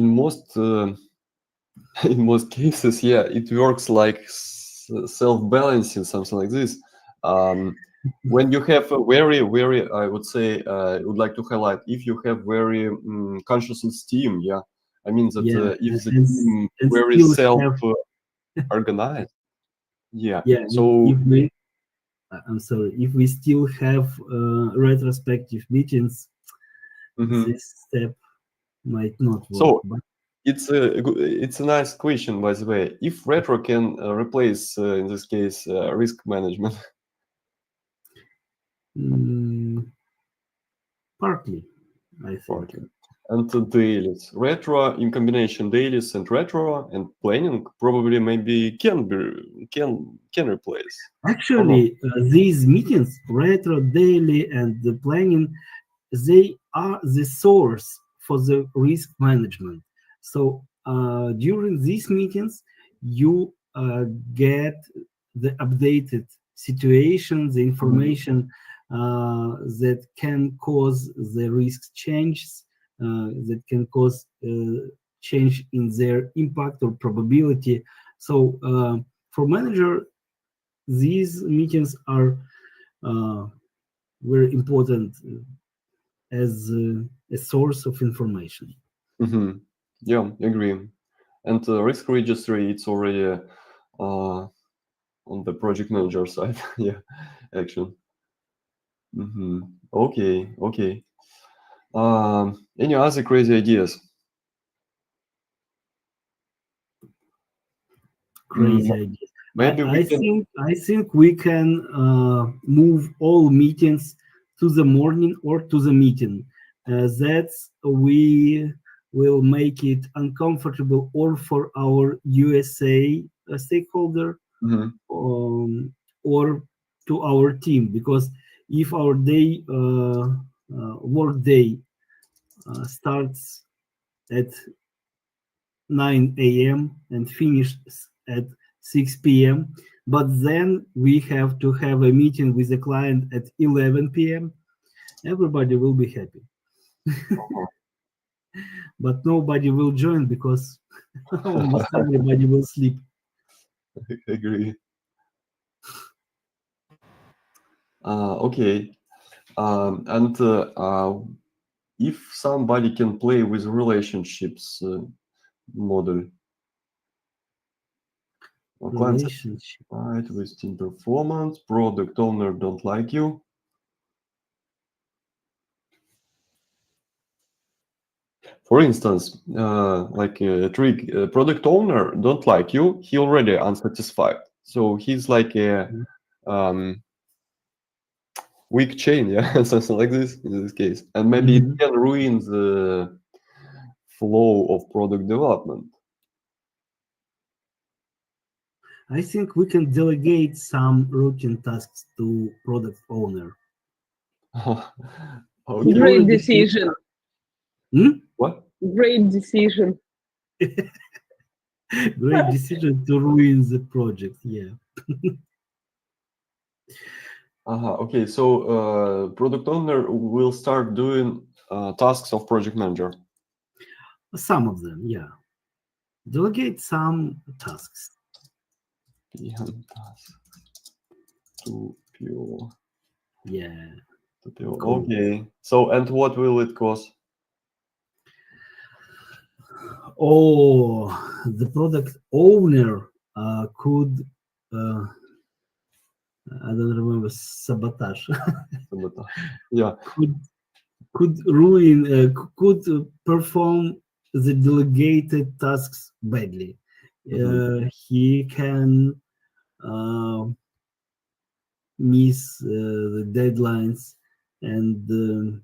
most cases, yeah, it works like self-balancing, something like this. When you have a very, I would say, I would like to highlight, if you have very consciousness team, yeah, I mean that if the team very self-organized, yeah. So I'm sorry, if we still have retrospective meetings, this step might not work. So it's a nice question, by the way. If retro can replace, in this case, risk management. Partly, I think. Partly. And dailies, retro in combination, dailies and retro and planning probably maybe can replace. Actually, these meetings, retro, daily, and the planning, they are the source for the risk management. So during these meetings, you get the updated situation, the information that can cause the risk changes, that can cause change in their impact or probability. So for manager, these meetings are very important as a source of information. Yeah, I agree. And risk registry, it's already on the project manager side. Yeah, actually. Okay. Any other crazy ideas? Crazy ideas. Maybe I think we can move all meetings to the morning or to the meeting. That's we will make it uncomfortable or for our USA stakeholder or to our team, because if our work day starts at 9 a.m. and finished at 6 p.m., but then we have to have a meeting with the client at 11 p.m., everybody will be happy. but nobody will join because almost everybody will sleep. I agree. Okay. And if somebody can play with relationships model, client Relationship. satisfied with team performance, product owner don't like you. For instance, like a trick, product owner don't like you. He already unsatisfied, so he's like a weak chain, yeah, something like this in this case, and maybe it can ruin the flow of product development. I think we can delegate some routine tasks to product owner. Okay. Great decision. What? Great decision. Great decision to ruin the project. Yeah. Okay, so product owner will start doing tasks of project manager. Some of them, yeah. Delegate some tasks. To pure. Yeah. To pure. Cool. Okay. So, and what will it cost? Oh, the product owner could, I don't remember, sabotage. Yeah. Could ruin, could perform the delegated tasks badly. He can miss the deadlines and do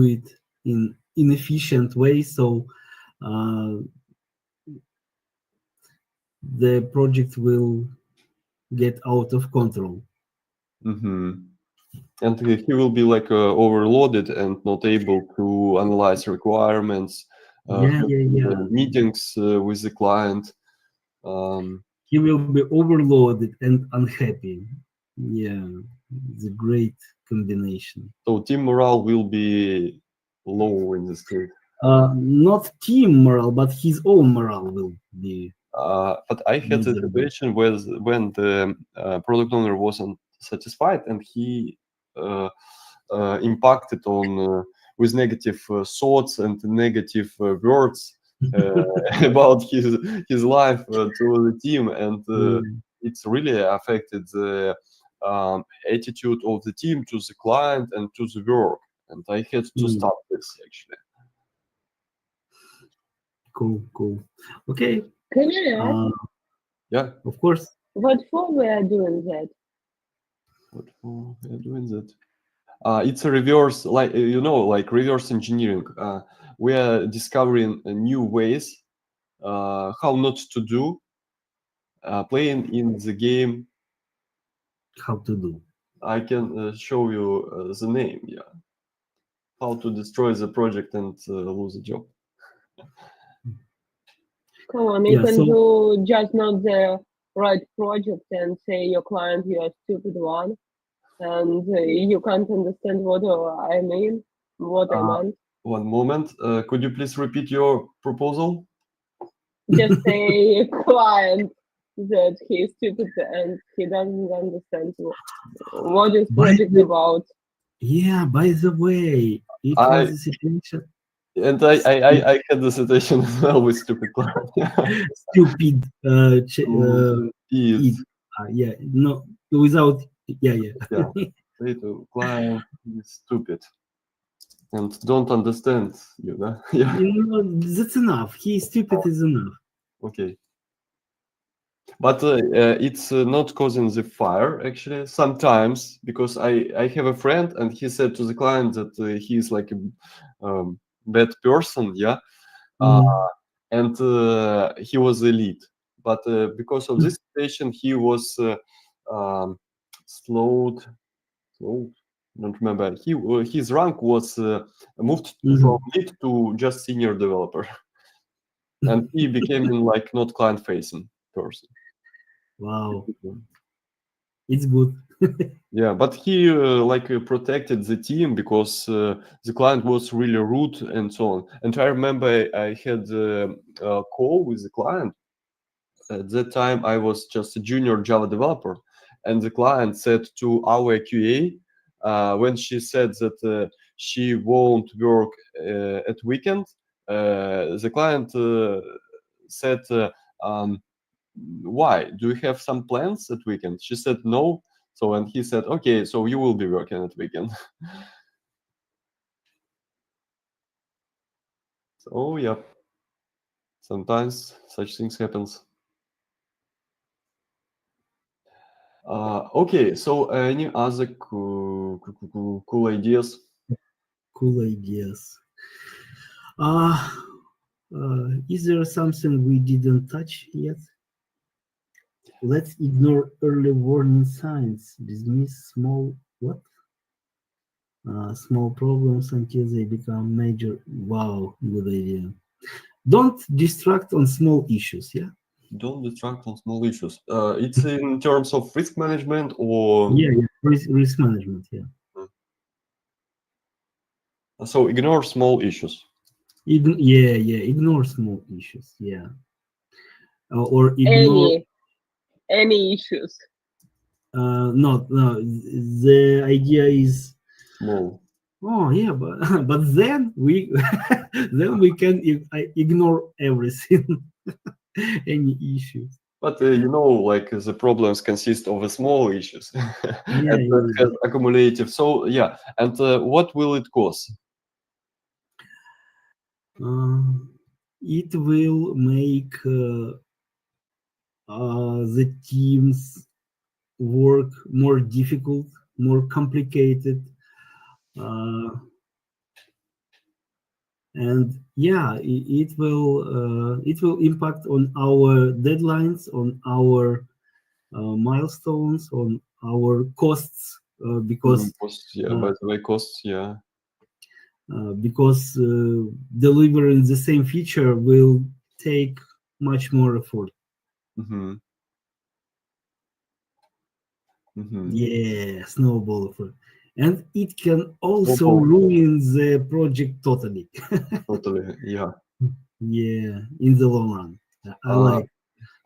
it in inefficient way, so the project will get out of control. And he will be like overloaded and not able to analyze requirements, meetings with the client. He will be overloaded and unhappy. Yeah, it's a great combination. So team morale will be low in this case. Not team morale, but his own morale will be. But I had a situation when the product owner wasn't satisfied and he impacted on with negative thoughts and negative words about his life to the team, and it's really affected the attitude of the team to the client and to the work, and I had to stop this actually. Cool. Okay. Can I ask? Yeah. Of course. What for we are doing that? What for we are doing that? It's a reverse, like like reverse engineering. We are discovering new ways how not to do, playing in the game. How to do? I can show you the name. Yeah, how to destroy the project and lose the job. Come on, you can do just not the right project and say your client you are stupid one, and you can't understand what I mean, what I meant. One moment, could you please repeat your proposal? Just say client that he's stupid and he doesn't understand what is project about. Yeah, by the way, it was a situation. And I had the situation as well with stupid client. Stupid yeah, no, without yeah. Say to client is stupid and don't understand you, know? Yeah. That's enough. He's stupid is enough. Okay. But it's not causing the fire actually sometimes, because I have a friend and he said to the client that he is like a bad person, yeah, and he was the lead, but because of this situation he was slowed. Don't remember. His rank was moved from lead to just senior developer, and he became like not client facing person. Wow, it's good. Yeah, but he protected the team because the client was really rude and so on. And I remember I had a call with the client. At that time, I was just a junior Java developer, and the client said to our QA when she said that she won't work at weekend. The client said, "Why? Do you have some plans at weekend?" She said, "No." So and he said, "Okay, so you will be working at weekend." So yeah, sometimes such things happens. Okay, so any other cool ideas? Cool ideas. Is there something we didn't touch yet? Let's ignore early warning signs. Dismiss small what? Small problems until they become major. Wow, good idea. Don't distract on small issues. Yeah. Don't distract on small issues. It's in terms of risk management or Yeah. Risk management. Yeah. So ignore small issues. Ignore small issues. Yeah. Or ignore any issues. No. The idea is small. Oh yeah, but then we can ignore everything, any issues. But like the problems consist of small issues and that has accumulative. So yeah, and what will it cause? It will make the teams work more difficult, more complicated, and yeah, it will impact on our deadlines, on our milestones, on our costs, because costs, by the way, costs, because delivering the same feature will take much more effort. Yeah, snowball effort. And it can also ruin the project totally. Totally, yeah. Yeah, in the long run. I like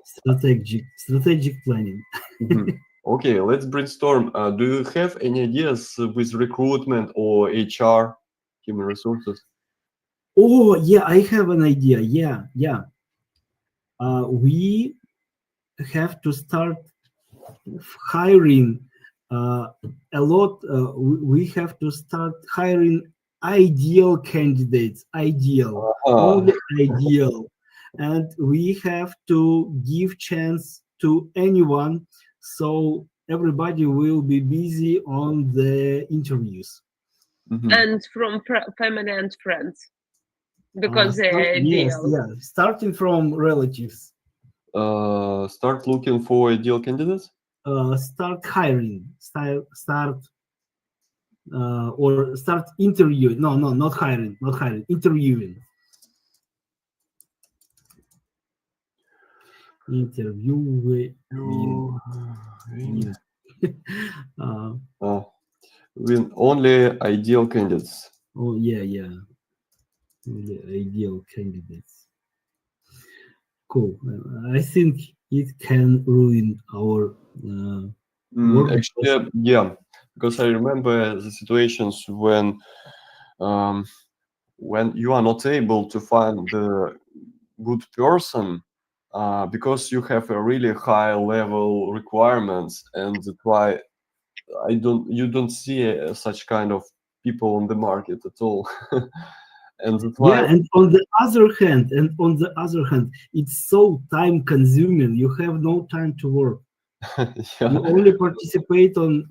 strategic planning. Okay, let's brainstorm. Do you have any ideas with recruitment or HR, human resources? Oh yeah, I have an idea. Yeah. We have to start hiring a lot. We have to start hiring ideal candidates. Only ideal, and we have to give chance to anyone, so everybody will be busy on the interviews. And from family and friends, because they're ideal. Yes, starting from relatives. Start looking for ideal candidates. Start hiring. Or start interviewing. No, not hiring. Interviewing. With only ideal candidates. Oh yeah. Only ideal candidates. Cool. I think it can ruin our work. Actually, yeah, because I remember the situations when you are not able to find the good person because you have a really high level requirements, and that's why you don't see such kind of people on the market at all. And that's why. Yeah, and on the other hand, it's so time consuming. You have no time to work. You only participate on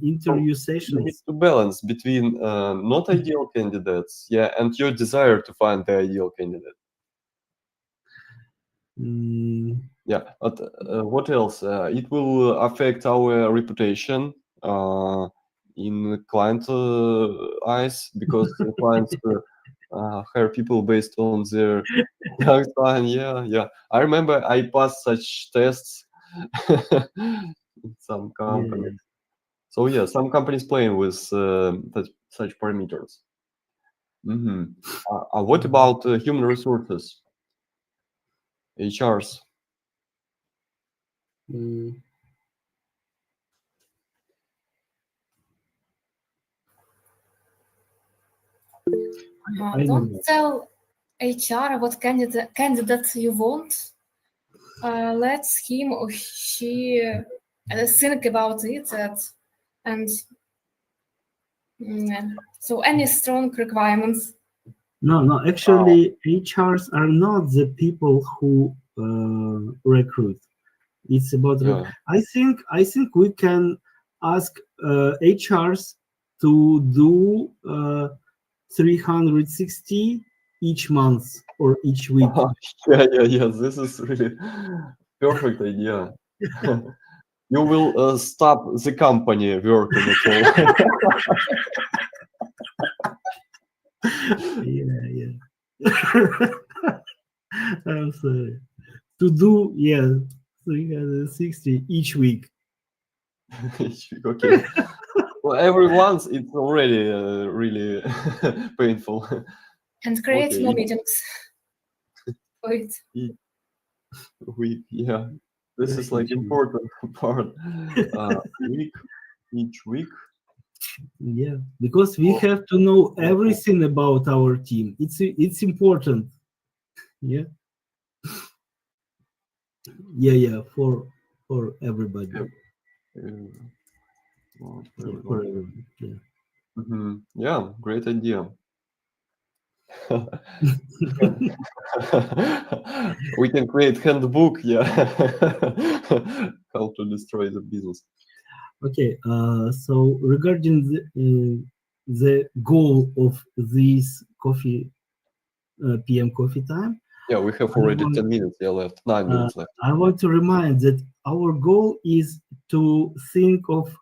interview sessions. You need to balance between not ideal candidates, and your desire to find the ideal candidate. Yeah, but what else? It will affect our reputation in client eyes, because the clients hire people based on their time. Yeah. I remember I passed such tests in some companies. So yeah, some companies playing with such parameters. What about human resources, HRs? I Don't know. tell HR what candidate you want. Let him or she think about it and so any strong requirements. No, actually, HRs are not the people who recruit. It's about. Yeah. I think we can ask HRs to do 360 each month or each week. Yeah. This is really perfect idea. You will stop the company working at all. Yeah. I'm sorry. To do 360 each week. Okay. Well, every once it's already really painful. And create Okay. more meetings. Wait. Yeah. This is like important part. Each week. Yeah, because we have to know everything about our team. It's important. Yeah. Yeah, for everybody. For everyone. Yeah. Yeah, great idea. We can create handbook, yeah. How to destroy the business. Okay, so regarding the goal of this PM coffee time. Yeah, we have already 10 minutes left, 9 minutes left. I want to remind that our goal is to think of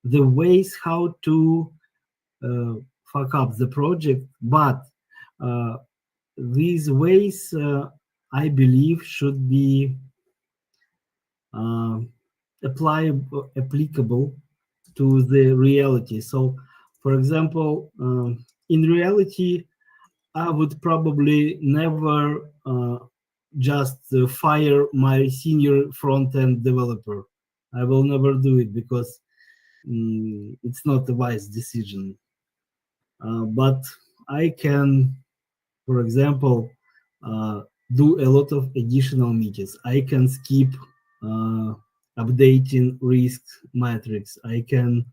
the ways how to fuck up the project, but these ways, I believe, should be applicable to the reality. So, for example, in reality, I would probably never just fire my senior front-end developer. I will never do it because it's not a wise decision. But I can, for example, do a lot of additional meetings. I can skip updating risk metrics. I can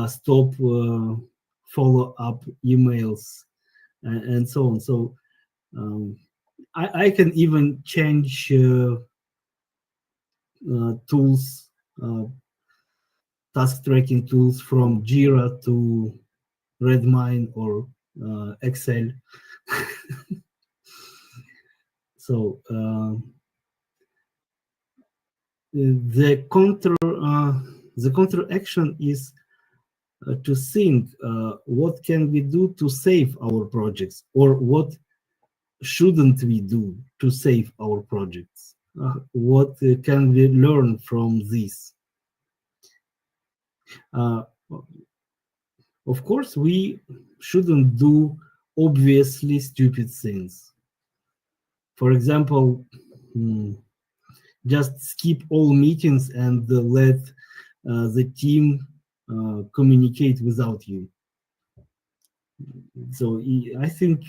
stop follow-up emails and so on. So I can even change tools, task tracking tools from Jira to Redmine or Excel. So the counter action is to think what can we do to save our projects, or what shouldn't we do to save our projects? What can we learn from this? Of course, we shouldn't do obviously stupid things. For example, just skip all meetings and let the team communicate without you. So I think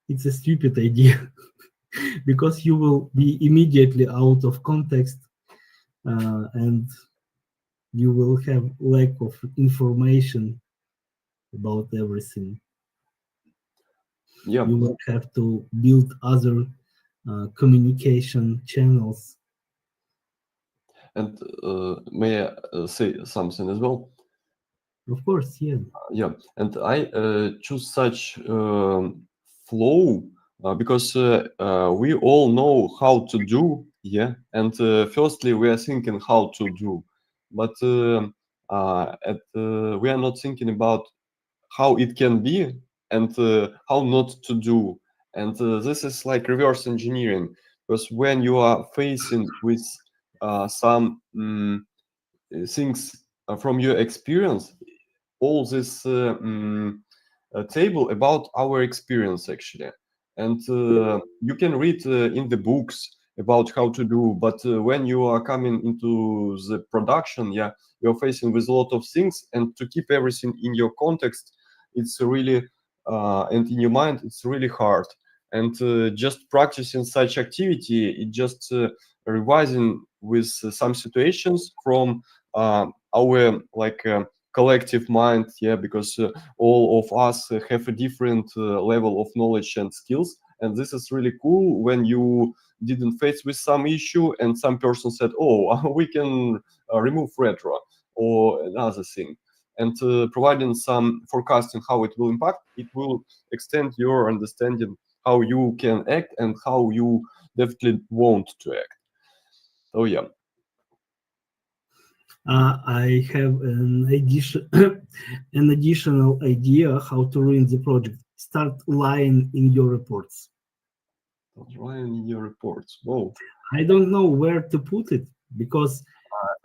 it's a stupid idea because you will be immediately out of context and you will have lack of information about everything. Yeah. You will have to build other communication channels. And may I say something as well? Of course, yeah. Yeah, and I choose such flow because we all know how to do, yeah. And firstly, we are thinking how to do, but we are not thinking about how it can be and how not to do. And this is like reverse engineering, because when you are facing with some things from your experience, all this table about our experience actually, and you can read in the books about how to do, but when you are coming into the production, yeah, you're facing with a lot of things, and to keep everything in your context, it's really and in your mind, it's really hard. And just practicing such activity, it just revising with some situations from our like collective mind, yeah, because all of us have a different level of knowledge and skills, and this is really cool when you didn't face with some issue and some person said, oh, we can remove retro or another thing, and providing some forecasting how it will impact, it will extend your understanding how you can act and how you definitely want to act. So yeah. I have an additional idea how to ruin the project. Start lying in your reports. Lying in your reports. Whoa. I don't know where to put it because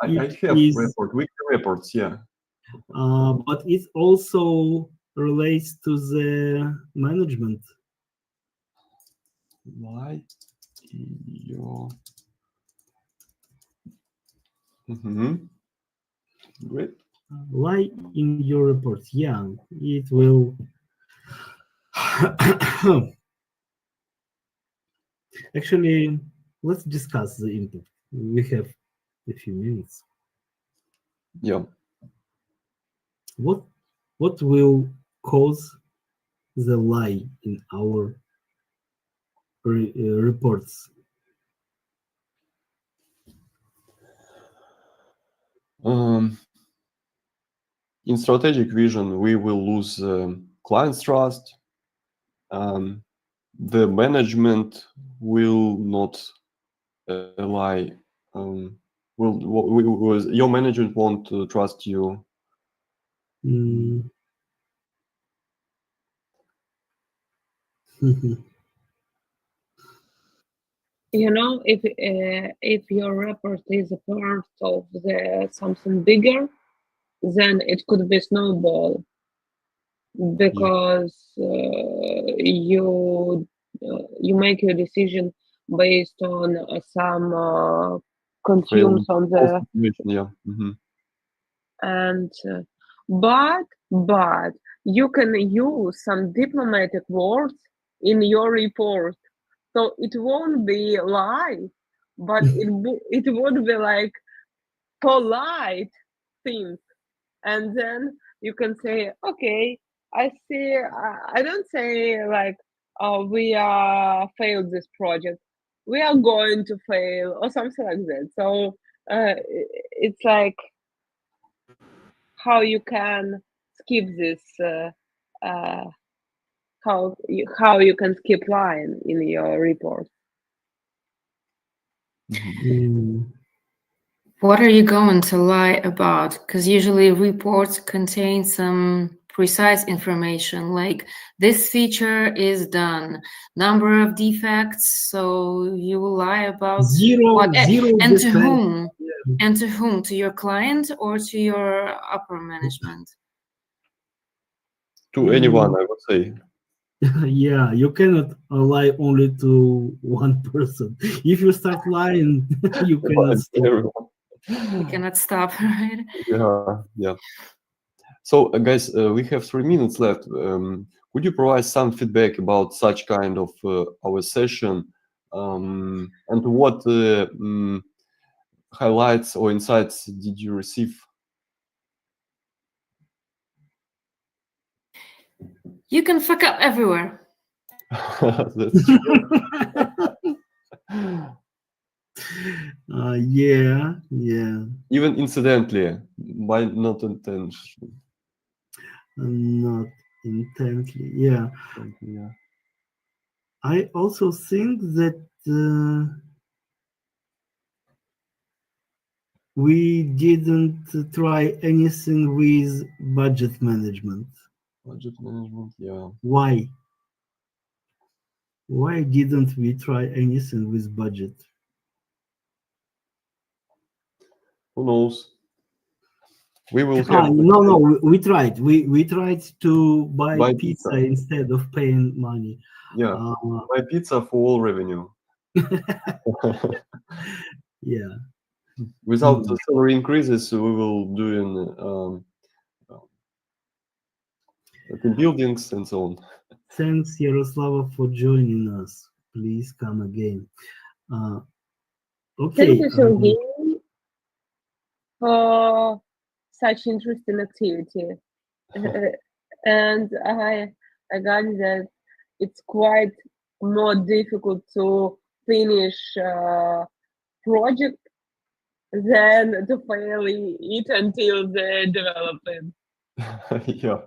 I have weekly reports, yeah. But it also relates to the management. Lie in your. Great. Lie in your reports. Yeah, it will. Actually, let's discuss the impact. We have a few minutes. Yeah. What will cause the lie in our reports? In strategic vision, we will lose client's trust. The management will not lie. Your management won't trust you. Mm. You know, if your report is a part of the something bigger, then it could be snowball because you make your decision based on some consumes on the yeah. and but you can use some diplomatic words in your report, so it won't be lie, but it would be like polite things, and then you can say, okay, I see. I don't say like, oh, we failed this project, we are going to fail or something like that. So it's like how you can skip this how you can skip line in your report. What are you going to lie about? Because usually reports contain some precise information, like this feature is done, number of defects. So you will lie about zero and to defects. whom? Yeah. And to whom? To your client or to your upper management? To anyone, I would say. Yeah, you cannot lie only to one person. If you start lying, you cannot stop. You cannot stop, right? Yeah. So, guys, we have 3 minutes left. Could you provide some feedback about such kind of our session, and what highlights or insights did you receive? You can fuck up everywhere. That's true. Yeah. Even incidentally, by not intention. Not intently, yeah. I also think that we didn't try anything with budget management. Budget management, yeah. Why? Why didn't we try anything with budget? Who knows? We will have no, we tried. We tried to buy Buy pizza pizza. instead of paying money. yeah buy pizza for all revenue. Yeah. Without the salary increases, we will do in buildings and so on. Thanks, Yaroslava, for joining us. Please come again. Okay. Thank you, Sergey, for such interesting activity. And I got that it's quite more difficult to finish project than to fail it until they develop it. Yeah.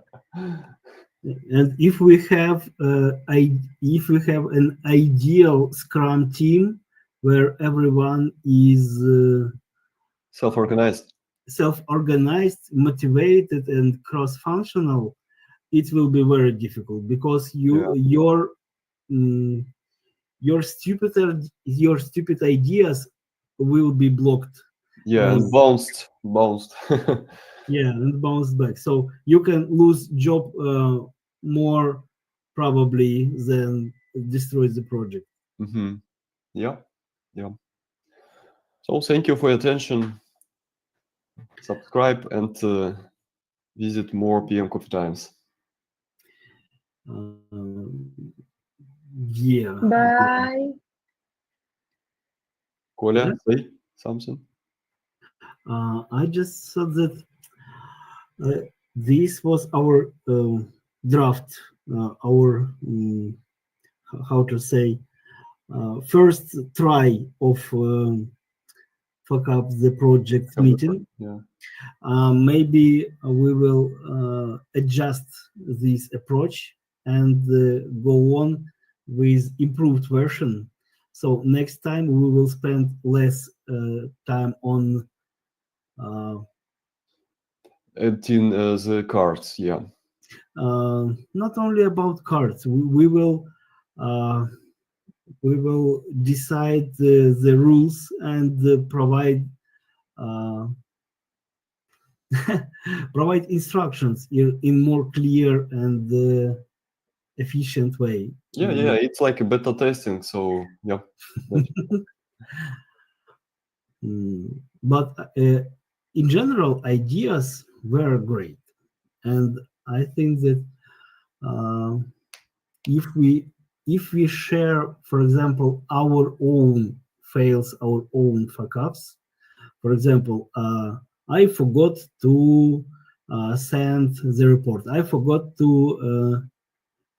And if we have an ideal Scrum team where everyone is Self-organized, motivated, and cross-functional, it will be very difficult because your stupid ideas will be blocked. and bounced. Yeah, and bounce back. So you can lose job more probably than destroy the project. Yeah. So thank you for your attention. Subscribe and visit more PM Coffee Times. Yeah. Bye. Коля, say something. I just thought that this was our draft, our how to say first try of fuck up the project meeting. Yeah. Maybe we will adjust this approach and go on with improved version. So next time we will spend less time on editing the cards. Yeah. not only about cards. We will decide the rules and provide provide instructions in more clear and efficient way. Yeah, it's like a beta testing, so yeah. But in general, ideas were great, and I think that if we share, for example, our own fails, our own fuck ups. For example, I forgot to send the report. I forgot to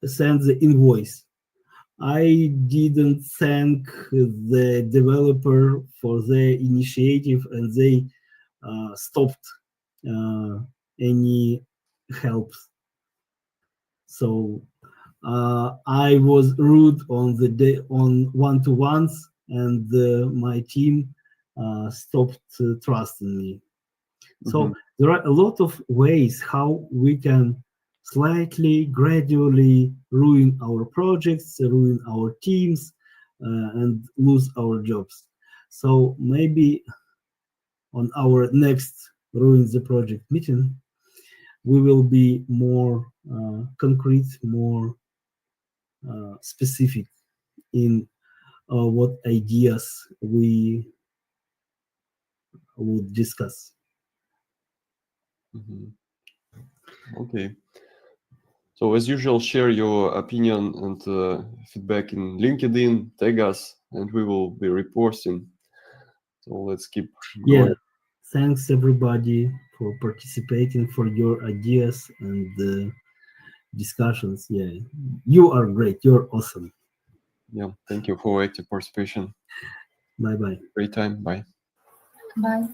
send the invoice. I didn't thank the developer for their initiative, and they stopped any help. So I was rude on the day on one-to-ones, and my team stopped trusting me. So there are a lot of ways how we can slightly, gradually ruin our projects, ruin our teams, and lose our jobs. So maybe on our next Ruin the Project meeting, we will be more concrete, more specific in what ideas we would discuss. Okay. So as usual, share your opinion and feedback in LinkedIn, tag us, and we will be reposting. So let's keep going. Yeah, thanks everybody for participating, for your ideas and discussions. Yeah, you are great. You're awesome. Yeah, thank you for active participation. Bye-bye. Great time. Bye. Bye.